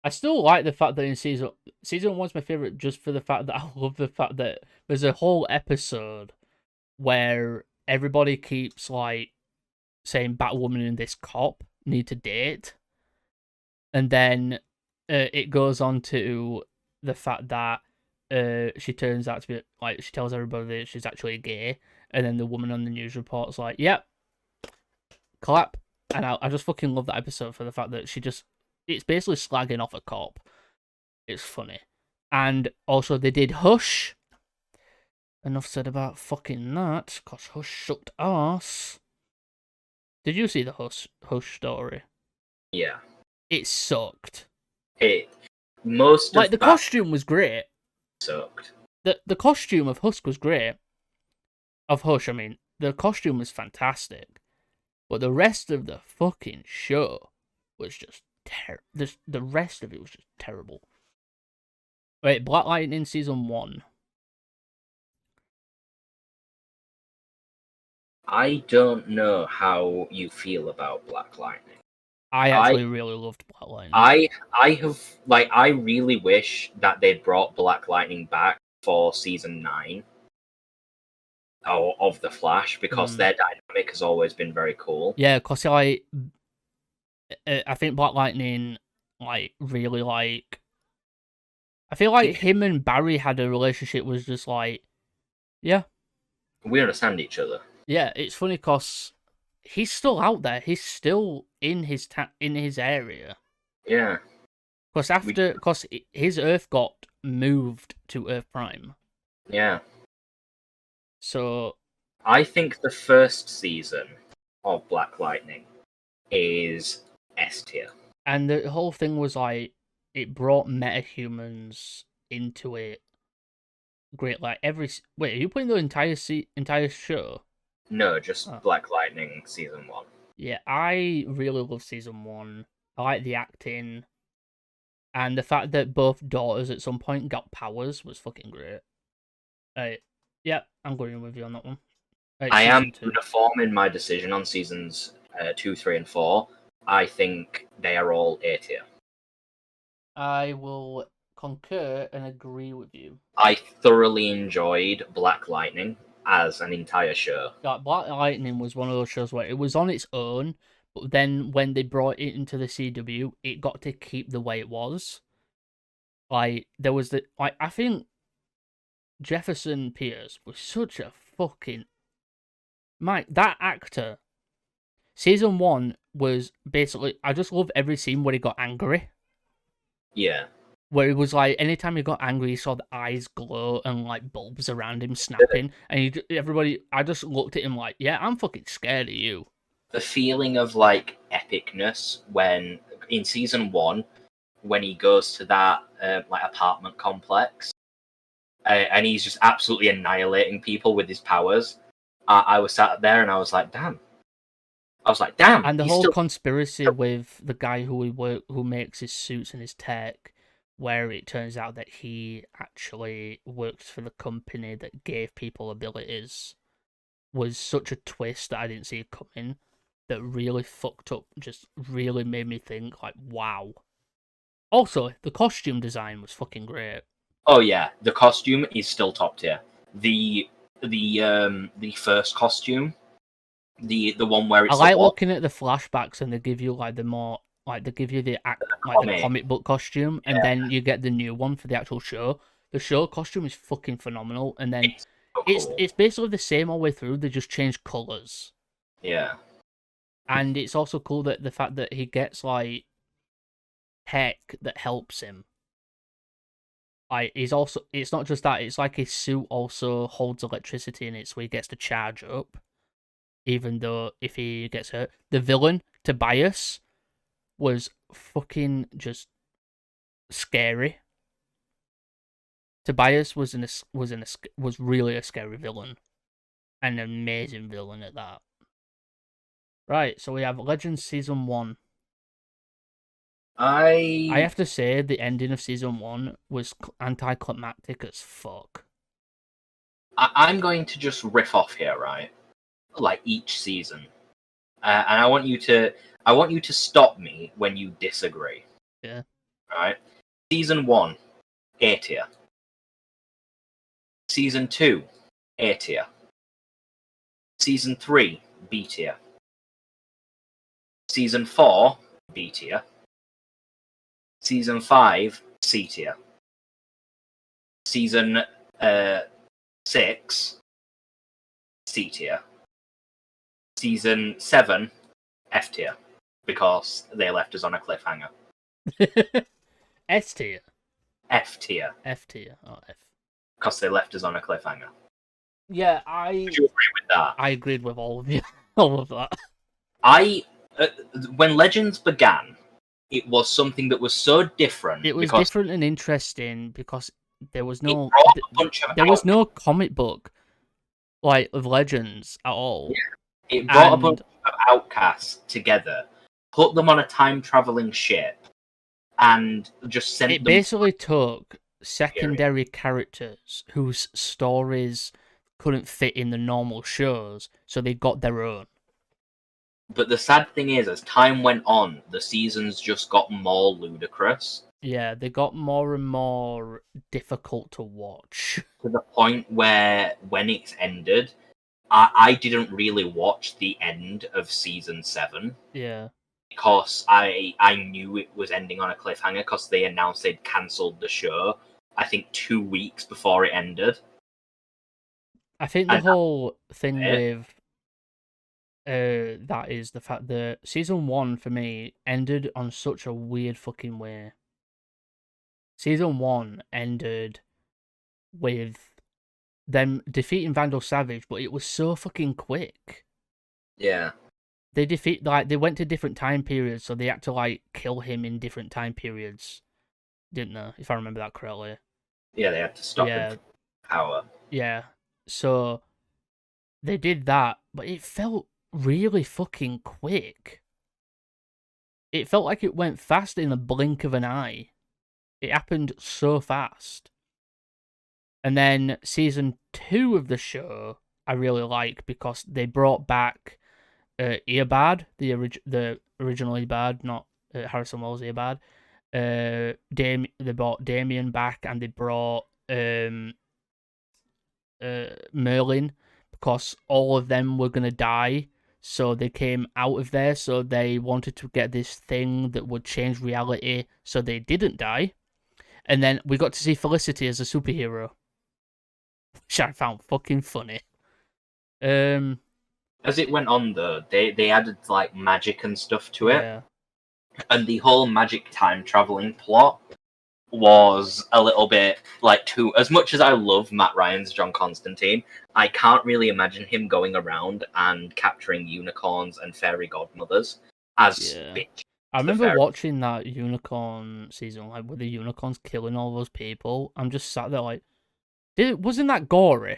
I still like the fact that in season 1's my favorite, just for the fact that I love the fact that there's a whole episode where everybody keeps like saying Batwoman and this cop need to date, and then it goes on to the fact that she turns out to be like, she tells everybody that she's actually gay, and then the woman on the news report's like, "Yep, clap." And I just fucking love that episode for the fact that it's basically slagging off a cop. It's funny. And also they did Hush. Enough said about fucking that, cause Hush sucked ass. Did you see the Hush story? Yeah. It sucked. Most like the costume was great. Sucked. The costume of Hush was great. Of Hush, I mean, the costume was fantastic. But the rest of the fucking show was just terrible. The rest of it was just terrible. Wait, Black Lightning season 1. I don't know how you feel about Black Lightning. I I actually really loved Black Lightning. I have like I really wish that they'd brought Black Lightning back for season 9 of the Flash because their dynamic has always been very cool. Yeah, because like I think Black Lightning like really like I feel like him and Barry had a relationship was just like yeah. We understand each other. Yeah, it's funny because he's still out there. He's still in in his area. Yeah. Because his Earth got moved to Earth Prime. Yeah. So I think the first season of Black Lightning is S tier. and the whole thing was like it brought metahumans into it. Great, like wait, are you putting the entire show? No, just Oh. Black Lightning season 1. Yeah, I really love season 1. I like the acting. And the fact that both daughters at some point got powers was fucking great. Yeah, I'm going with you on that one. I am Season 2. uniform in my decision on seasons 2, 3, and 4. I think they are all A tier. I will concur and agree with you. I thoroughly enjoyed Black Lightning as an entire show. Like Black Lightning was one of those shows where it was on its own, but then when they brought it into the CW, it got to keep the way it was. Like there was I think Jefferson Pierce was such a fucking that actor. Season 1 was basically I just love every scene where he got angry. Yeah. Where it was like anytime he got angry, you saw the eyes glow and like bulbs around him snapping, and I just looked at him like, yeah, I'm fucking scared of you. The feeling of like epicness when in season 1, when he goes to that like apartment complex, and he's just absolutely annihilating people with his powers. I was sat there and I was like, damn. And the whole conspiracy with the guy who makes his suits and his tech, where it turns out that he actually works for the company that gave people abilities, was such a twist that I didn't see it coming. That really fucked up. Just really made me think like, wow. Also, the costume design was fucking great. Oh yeah, the costume is still top tier. The first costume, the one where it's I like looking at the flashbacks and they give you like they give you the comic book costume, and then you get the new one for the actual show. The show costume is fucking phenomenal, and then it's basically the same all the way through. They just change colors. Yeah, and it's also cool that the fact that he gets like tech that helps him. It's not just that, it's like his suit also holds electricity in it, so he gets to charge up. Even though if he gets hurt. The villain, Tobias, was fucking just scary. Tobias was really a scary villain. An amazing villain at that. Right, so we have Legends Season 1. I have to say, the ending of Season 1 was anticlimactic as fuck. I'm going to just riff off here, right? Like each season, and I want you to stop me when you disagree. Yeah. Right. Season 1, A tier. Season 2, A tier. Season 3, B tier. Season 4, B tier. Season 5, C tier. Season 6, C tier. Season 7, F tier, because they left us on a cliffhanger. S tier? F tier. F tier. Oh, F. Because they left us on a cliffhanger. Yeah, Would you agree with that? I agreed with all of you. All of that. When Legends began, it was something that was so different. It was different and interesting because there was no no comic book like of Legends at all. Yeah. It brought a bunch of outcasts together, put them on a time traveling ship, and just sent them. It basically took secondary characters whose stories couldn't fit in the normal shows, so they got their own. But the sad thing is, as time went on, the seasons just got more ludicrous Yeah, they got more and more difficult to watch. to the point where when it's ended, I didn't really watch the end of season 7 Yeah. because I knew it was ending on a cliffhanger because they announced they'd cancelled the show, I think 2 weeks before it ended. I think the And whole thing it. with that is the fact that season 1 for me ended on such a weird fucking way. Season 1 ended with them defeating Vandal Savage, but it was so fucking quick. Yeah. They went to different time periods, so they had to like kill him in different time periods, didn't they? If I remember that correctly. Yeah, they had to stop him Yeah, from power. yeah. So they did that, but it felt really fucking quick. It felt like it went fast in the blink of an eye. It happened so fast. And then season 2 of the show, I really like because they brought back Earbad, the original Earbad, not Harrison Wells Earbad. They brought Damien back, and they brought Merlin because all of them were gonna die. So they came out of there. So they wanted to get this thing that would change reality, so they didn't die. And then we got to see Felicity as a superhero, which I found fucking funny. As it went on, though, they added like magic and stuff to it, Yeah, and the whole magic time traveling plot was a little bit like too. As much as I love Matt Ryan's John Constantine, I can't really imagine him going around and capturing unicorns and fairy godmothers as yeah. bitch I to the remember fairy. watching that unicorn season, like with the unicorns killing all those people. I'm just sat there like, wasn't that gory?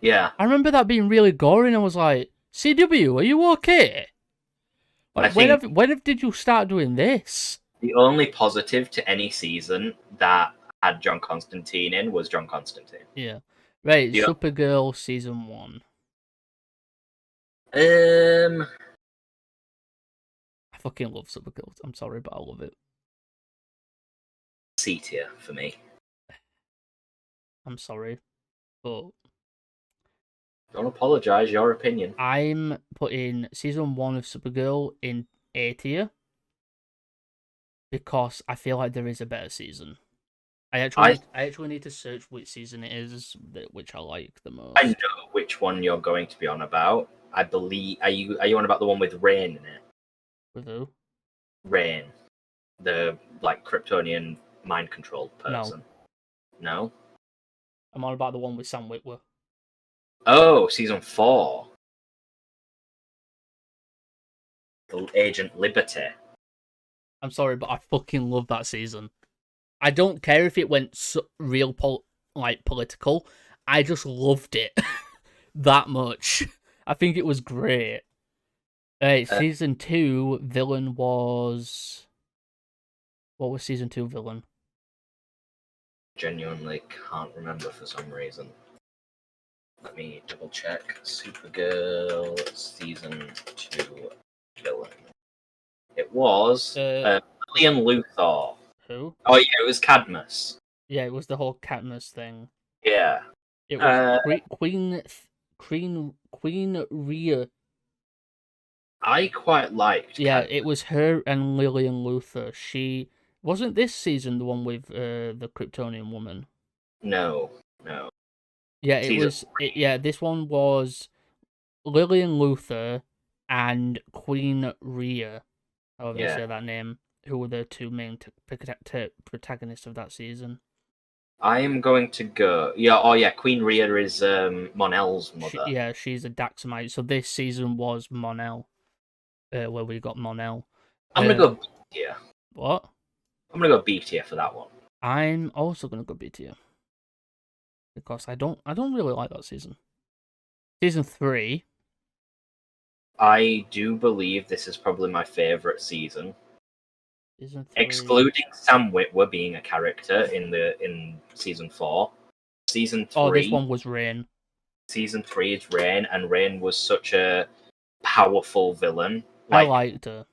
Yeah, I remember that being really gory, and I was like, CW, are you okay? I Like, think did you start doing this? the only positive to any season that had John Constantine in was John Constantine. Yeah. Right, The Supergirl season 1. um I fucking love Supergirl. I'm sorry, but I love it. C tier for me. I'm sorry, but Don't apologize. Your opinion. I'm putting season 1 of Supergirl in A tier because I feel like there is a better season. I I actually need to search which season it is which I like the I most. know which one you're going to be on about. I believe. Are you on about the one with Rain in it? With who? Rain, the like Kryptonian mind controlled No, person. No. I'm on about the one with Sam Witwer. Oh, season 4. The Agent Liberty. I'm sorry, but I fucking love that season. I don't care if it went like political. I just loved it that much. I think it was great. Uh, Season 2 villain was what was season 2 villain? Genuinely can't remember for some reason. Let me double check. Supergirl season 2 villain. It was Lillian Luthor. Who? Oh yeah, it was Cadmus. Yeah, it was the whole Katniss thing. Yeah. It was Uh, Queen Rhea. I quite liked Yeah, Cadmus. it was her and Lillian Luthor. She wasn't this season the one with the Kryptonian woman. No, no. Yeah, it Season was. three. Yeah, this one was Lillian Luthor and Queen Rhea, however you Yeah. say that name, who were the two main protagonists of that season. I am going to go. Yeah. Oh yeah. Queen Rhea is Monel's mother. She's a Daxamite. So this season was Monel, where we got Monel. I'm gonna go B tier. What? I'm gonna go B tier for that one. I'm also gonna go B tier because I don't really like that season. Season 3. I do believe this is probably my favorite season, Season 3. excluding Sam Witwer being a character in season 4. Season Oh, this 3. one was Rain. Season 3 is Rain, and Rain was such a powerful villain. I Like liked her.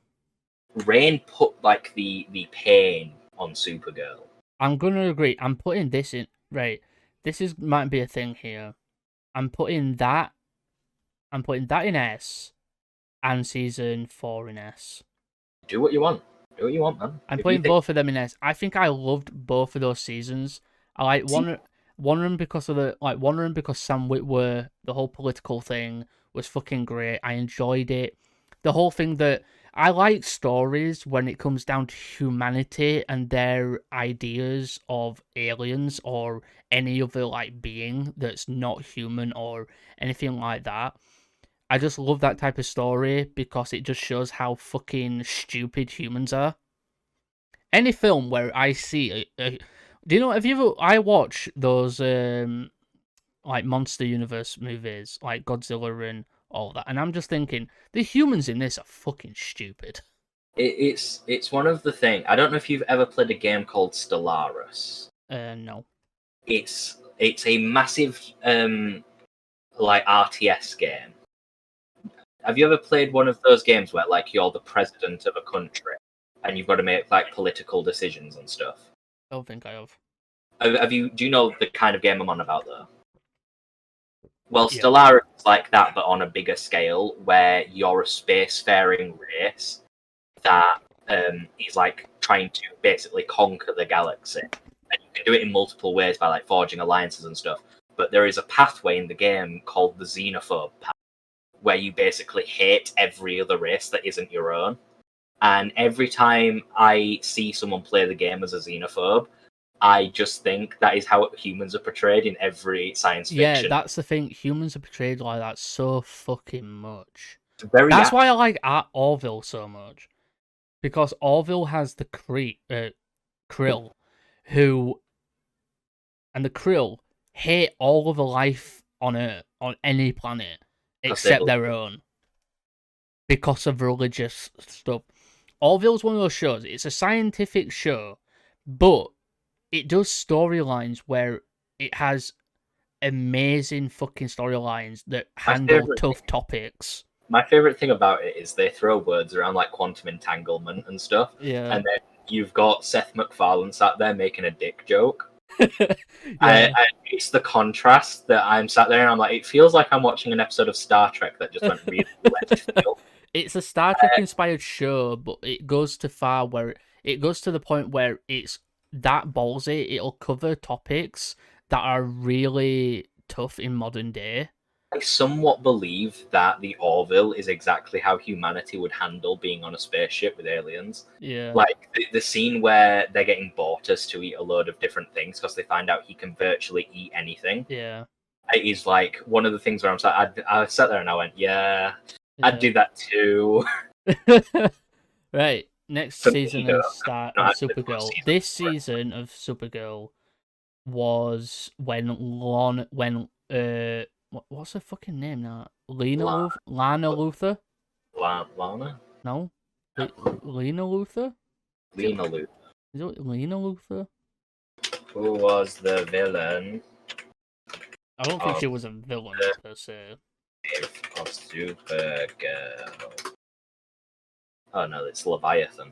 Rain put like the pain on Supergirl. I'm gonna agree. I'm putting this in right. This is might be a thing here. I'm putting that. I'm putting that in S, and season 4 in S. Do what you want. Do what you want, man. I'm If you putting think both of them in S. I think I loved both of those seasons. I like one of them because of one of them because Sam Witwer, the whole political thing was fucking great. I enjoyed it. The whole thing that I like stories when it comes down to humanity and their ideas of aliens or any other like being that's not human or anything like that. I just love that type of story because it just shows how fucking stupid humans are. Any film where I see do you know, have you ever, I watch those like Monster Universe movies like Godzilla and all that, and I'm just thinking the humans in this are fucking stupid. it's one of the thing. I don't know if you've ever played a game called Stellaris. No. It's a massive like RTS game. Have you ever played one of those games where like you're the president of a country and you've got to make like political decisions and stuff? I don't think I have. Have you? Do you know the kind of game I'm on about though? Well, Yeah. Stellaris is like that, but on a bigger scale, where you're a spacefaring race that is like trying to basically conquer the galaxy, and you can do it in multiple ways by like forging alliances and stuff. But there is a pathway in the game called the xenophobe path, where you basically hate every other race that isn't your own. And every time I see someone play the game as a xenophobe, I just think that is how humans are portrayed in every science Yeah, fiction. that's the thing. Humans are portrayed like that so fucking much. It's very That's why I like Orville so much. Because Orville has the Krill, who, and the Krill hate all other life on Earth, on any planet, except their own, because of religious stuff. Orville's one of those shows. It's a scientific show, but it does storylines where it has amazing fucking storylines that handle tough topics. My favorite thing about it is they throw words around like quantum entanglement and stuff. Yeah. And then you've got Seth MacFarlane sat there making a dick joke. Yeah. It's the contrast that I'm sat there and I'm like, it feels like I'm watching an episode of Star Trek that just went really left field. It's a Star Trek inspired show, but it goes too far where it goes to the point where it's that ballsy. It'll cover topics that are really tough in modern day. I somewhat believe that the Orville is exactly how humanity would handle being on a spaceship with aliens. Yeah. Like the scene where they're getting Bortus to eat a load of different things because they find out he can virtually eat anything. Yeah. It is like one of the things where I sat there and I went, yeah. I'd do that too. Right. Next season of Supergirl. This season of Supergirl was when what's her fucking name now? Lana Luthor? Lana? No. Lena Luthor? Lena Luthor. Is it Lena Luthor? Who was the villain? I don't think she was a villain per se. Of Supergirl. Oh no, it's Leviathan.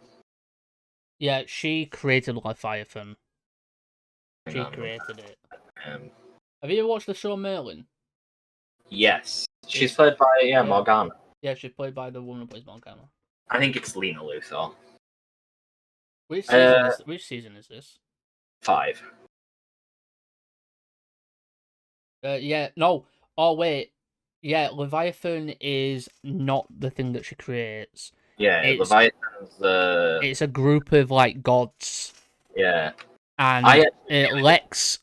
Yeah, she created Leviathan. She created it. Have you ever watched the show Merlin? Yes. She's played by Morgana. Yeah, she's played by the woman who plays Morgana. I think it's Lena Luthor. Which season is this? 5. Yeah, no. Oh wait. Yeah, Leviathan is not the thing that she creates. Yeah, Leviathan's the... It's a group of like gods. Yeah. And Lex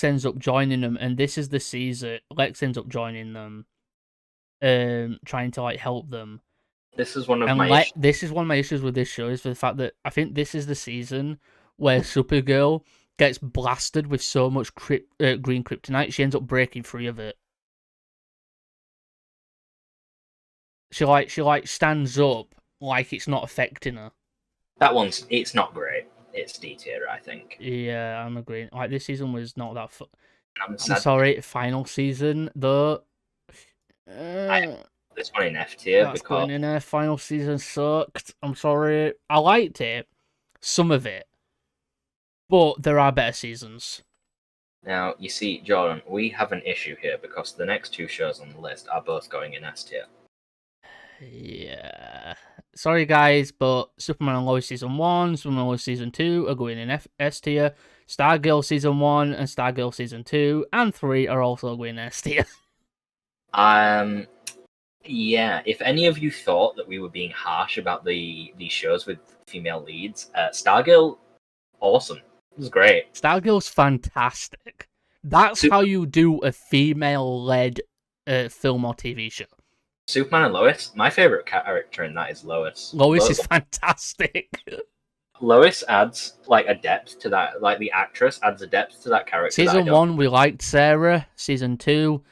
ends up joining them, and this is the season. Lex ends up joining them, trying to like help them. This is one of my issues. This is one of my issues with this show is for the fact that I think this is the season where Supergirl gets blasted with so much green kryptonite, she ends up breaking free of it. She stands up like it's not affecting her. It's not great. It's D tier, I think. Yeah, I'm agreeing. Like this season was not that. I'm sorry, final season though. I this one in F tier That's because going in there. Final season sucked. I'm sorry. I liked it, some of it, but there are better seasons. now you see, Jordan, we have an issue here because the next two shows on the list are both going in S tier. Yeah. Sorry, guys, but Superman and Lois Season 1, Superman and Lois Season 2 are going in S tier. Stargirl Season 1 and Stargirl Season 2 and 3 are also going in S tier. Yeah, if any of you thought that we were being harsh about these shows with female leads, Stargirl, awesome. It was great. Stargirl's fantastic. That's Super- how you do a female-led film or TV show. Superman and Lois, my favorite character in that is Lois. Lois is fantastic. Lois adds like a depth to that, like the actress adds a depth to that character. Season 1, we liked Sarah. Season 2,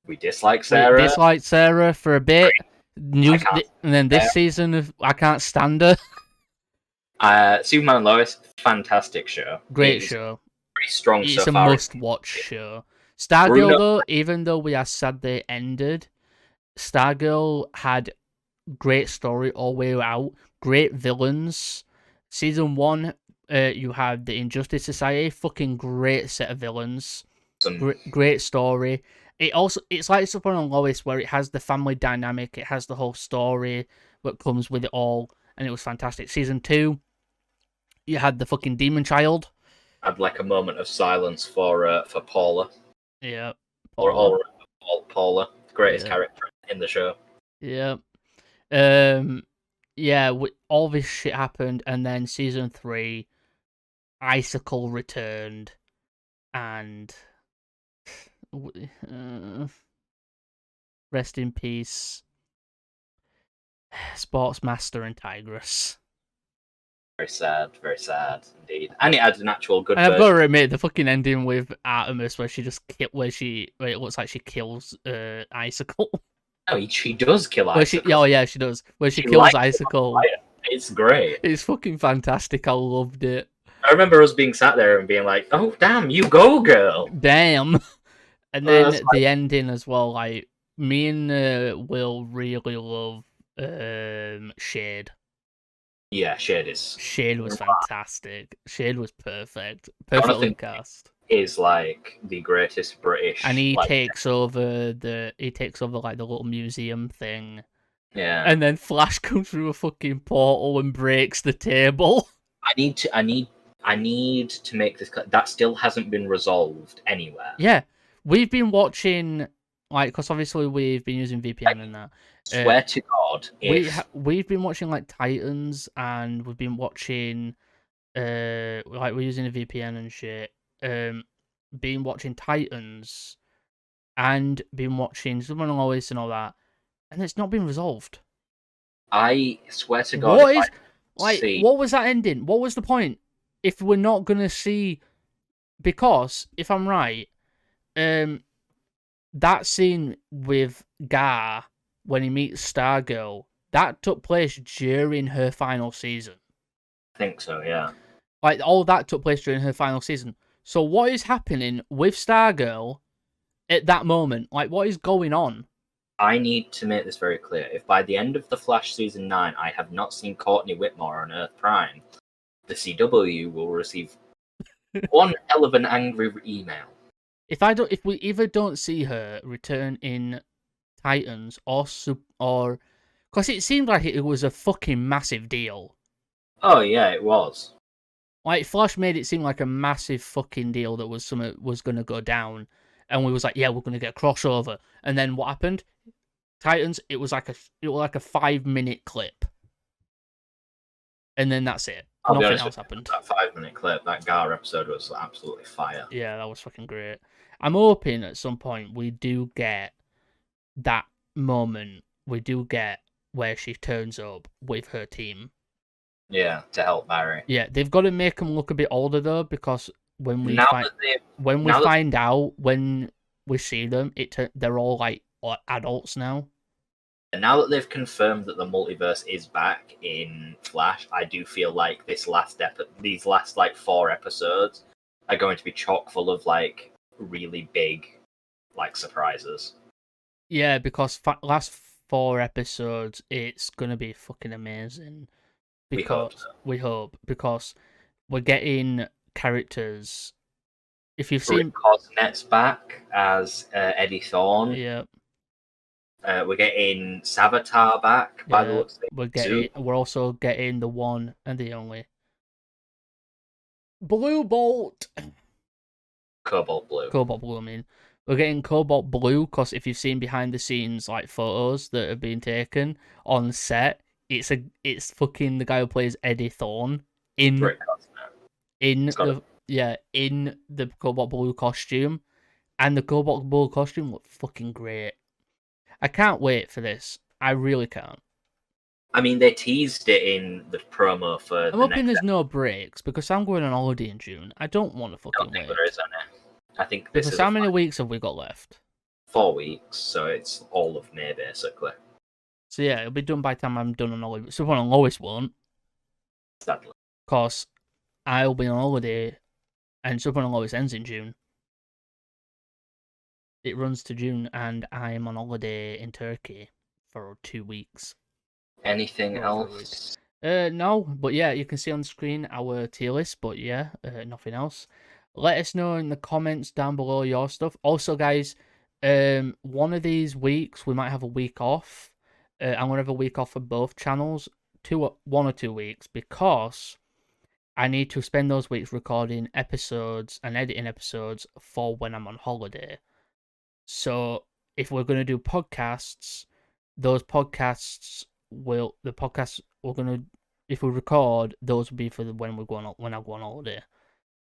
we dislike Sarah. We disliked Sarah for a bit. And then this season, I can't stand her. Superman and Lois, fantastic show. Great show. Pretty strong It's so a far. must-watch show. Stargirl, though, even though we are sad they ended, Stargirl had great story all the way out. Great villains. Season 1, you had the Injustice Society. Fucking great set of villains. Great story. It's like Superman and Lois, where it has the family dynamic, it has the whole story that comes with it all, and it was fantastic. Season 2, you had the fucking demon child. I'd like a moment of silence for Paula. Yeah, Paula. Paula, greatest character in the show. Yeah. All this shit happened, and then season 3, Icicle returned, and rest in peace, Sportsmaster and Tigress. Very sad indeed. And it adds an actual good. I've got to admit, the fucking ending with Artemis, where it looks like she kills Icicle. No, she does kill Icicle. She does. Where she kills Icicle. It's great. It's fucking fantastic. I loved it. I remember us being sat there and being like, "Oh damn, you go, girl!" Damn. And then the ending as well. Like me and Will really love Shade. Yeah, Shade was fantastic. Shade was perfect. Perfectly cast. Is like the greatest British, and he takes over like the little museum thing. Yeah. And then Flash comes through a fucking portal and breaks the table. I need to make this clear. That still hasn't been resolved anywhere. Yeah. We've been watching, like, because obviously we've been using VPN and that. Swear to God, we've been watching like Titans, and we've been watching, like we're using a VPN and shit. Been watching Titans, and been watching Superman and Lois and all that, and it's not been resolved. I swear to God, what was that ending? What was the point? If we're not gonna see, because if I'm right, that scene with Gar when he meets Stargirl, that took place during her final season. I think so, yeah. Like, all that took place during her final season. So what is happening with Stargirl at that moment? Like, what is going on? I need to make this very clear. If by the end of The Flash Season 9 I have not seen Courtney Whitmore on Earth Prime, the CW will receive one hell of an angry email. If we either don't see her return in Titans or because it seemed like it was a fucking massive deal. Oh yeah, it was. Like, Flash made it seem like a massive fucking deal that was something was gonna go down, and we was like, yeah, we're gonna get a crossover. And then what happened? Titans. It was like a 5-minute clip, and then that's it. Nothing else happened. That 5-minute clip, that Gar episode was absolutely fire. Yeah, that was fucking great. I'm hoping at some point we do get that moment. We do get where she turns up with her team. Yeah, to help Barry. Yeah, they've got to make them look a bit older though, because when we find out when we see them, they're all like adults now. And now that they've confirmed that the multiverse is back in Flash, I do feel like these last like 4 episodes are going to be chock full of like really big like surprises. Yeah, because last 4 episodes, it's gonna be fucking amazing. We hope Because so. we hope because we're getting characters. If you've Rick seen, Cosnet's back as Eddie Thorne. yeah, We're getting Savitar back by the yeah, looks of it. we're also getting the one and the only Blue Bolt. Cobalt Blue. Cobalt Blue, I mean. We're getting Cobalt Blue because if you've seen behind the scenes like photos that have been taken on set, it's fucking the guy who plays Eddie Thorne in Rick Cosnet. in It's got the in the Cobalt Blue costume, and the Cobalt Blue costume looked fucking great. I can't wait for this. I really can't. I mean, they teased it in the promo for I'm the hoping next there's episode. no breaks because I'm going on holiday in June. I don't want to I don't fucking think there wait. is any. I think this Because is a how many weeks have we got left? 4 weeks, so it's all of May basically. So yeah, it'll be done by the time I'm done on holiday. So on Lois won't, Sadly. because I'll be on holiday, and Super on Lois ends in June. It runs to June, and I'm on holiday in Turkey for 2 weeks. Anything Well, for a week. else? No, but yeah, you can see on the screen our tier list, but yeah, nothing else. Let us know in the comments down below your stuff. Also, guys, one of these weeks we might have a week off. I'm gonna have a week off for both channels, 1 or 2 weeks, because I need to spend those weeks recording episodes and editing episodes for when I'm on holiday. So if we're gonna do podcasts, those podcasts will the podcasts we're gonna if we record those will be for when we're going when I go on holiday.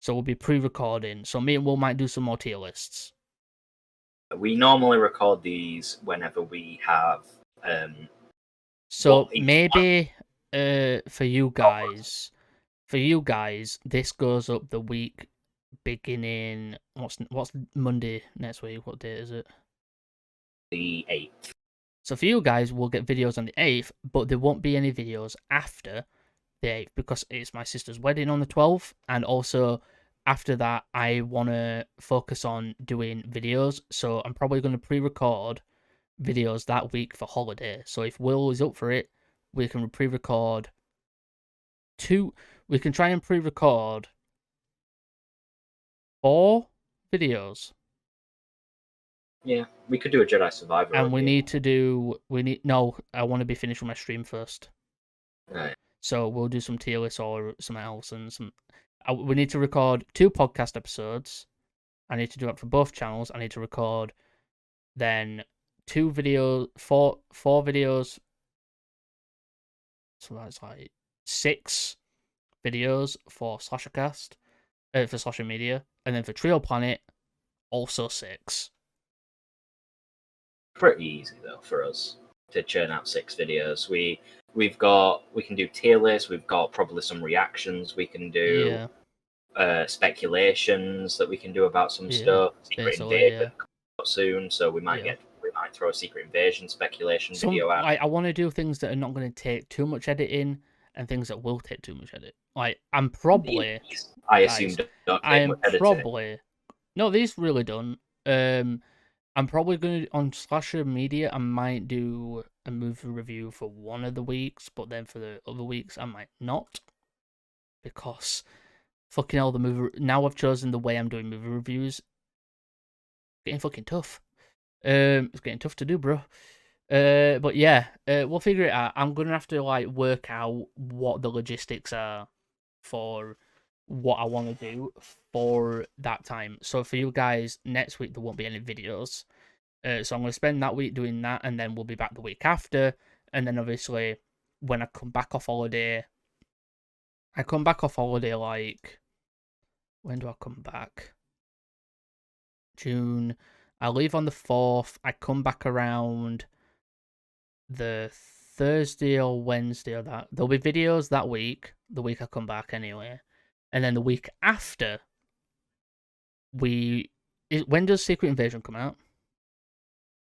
So we'll be pre-recording. So me and Will might do some more tier lists. We normally record these whenever we have So each one. maybe for you guys, this goes up the week beginning what's Monday next week? What day is it? The 8th. So for you guys, we'll get videos on the 8th, but there won't be any videos after the 8th because it's my sister's wedding on the 12th, and also after that I want to focus on doing videos, so I'm probably going to pre-record videos that week for holiday. So if Will is up for it, we can pre-record we can try and pre-record 4 videos. Yeah, we could do a Jedi Survivor And review. no, I want to be finished with my stream first. Right. So we'll do some tier lists or something else, and we need to record 2 podcast episodes. I need to do it for both channels. I need to record then 4 videos. So that's like 6 videos for Slashercast, for Slasher Media, and then for Trio Planet, also 6. Pretty easy though for us to churn out 6 videos. We can do tier lists. We've got probably some reactions. We can do Yeah, speculations that we can do about some yeah, stuff. Secret basically, Invasion yeah, coming out soon, so we might yeah. throw a Secret Invasion speculation video out. I want to do things that are not going to take too much editing and things that will take too much edit. Like I'm probably These, I assume, guys, don't I take am much editing. probably no, these really don't. I'm probably gonna on Slasher Media. I might do a movie review for one of the weeks, but then for the other weeks, I might not because fucking hell, the movie. Now I've chosen the way I'm doing movie reviews. Getting fucking tough. It's getting tough to do, bro. But yeah, we'll figure it out. I'm gonna have to like work out what the logistics are for what I want to do for that time. So for you guys, next week there won't be any videos. So I'm going to spend that week doing that, and then we'll be back the week after. And then obviously, when I come back off holiday, like when do I come back? June. I leave on the 4th. I come back around the Thursday or Wednesday or that. There'll be videos that week, the week I come back anyway. And then the week after, when does Secret Invasion come out?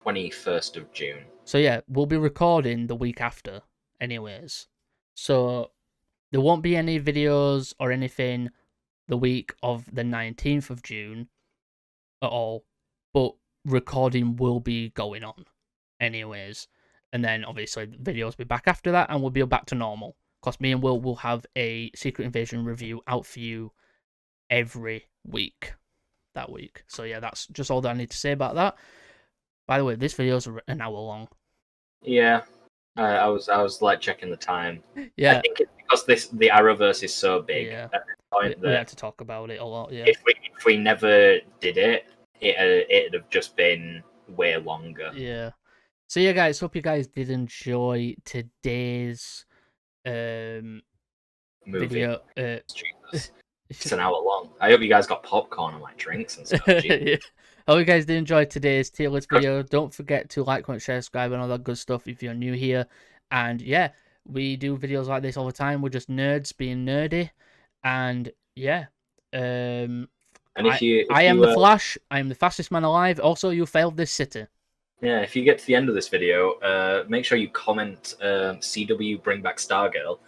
21st of June. So yeah, we'll be recording the week after, anyways. So there won't be any videos or anything the week of the 19th of June at all, but recording will be going on, anyways. And then obviously the videos will be back after that, and we'll be back to normal. Because me and Will will have a Secret Invasion review out for you every week that week. So yeah, that's just all that I need to say about that. By the way, this video is an hour long. Yeah, I was like checking the time. Yeah, I think it's because the Arrowverse is so big yeah. at this point We that had to talk about it a lot. Yeah. if we never did it, it'd have just been way longer. Yeah. So yeah, guys, hope you guys did enjoy today's Movie. video. Jesus. It's an hour long. I hope you guys got popcorn and like drinks and stuff. Yeah. Hope you guys did enjoy today's tier list video. Don't forget to like, comment, share, subscribe, and all that good stuff if you're new here. And yeah, we do videos like this all the time. We're just nerds being nerdy. And yeah, And if I am the Flash. I am the fastest man alive. Also, you failed this city. Yeah, if you get to the end of this video, make sure you comment CW Bring Back Stargirl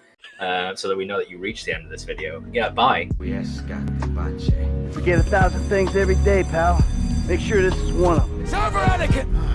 so that we know that you reached the end of this video. Yeah, bye. Forget 1,000 things every day, pal. Make sure this is one of them. It's over, Anakin!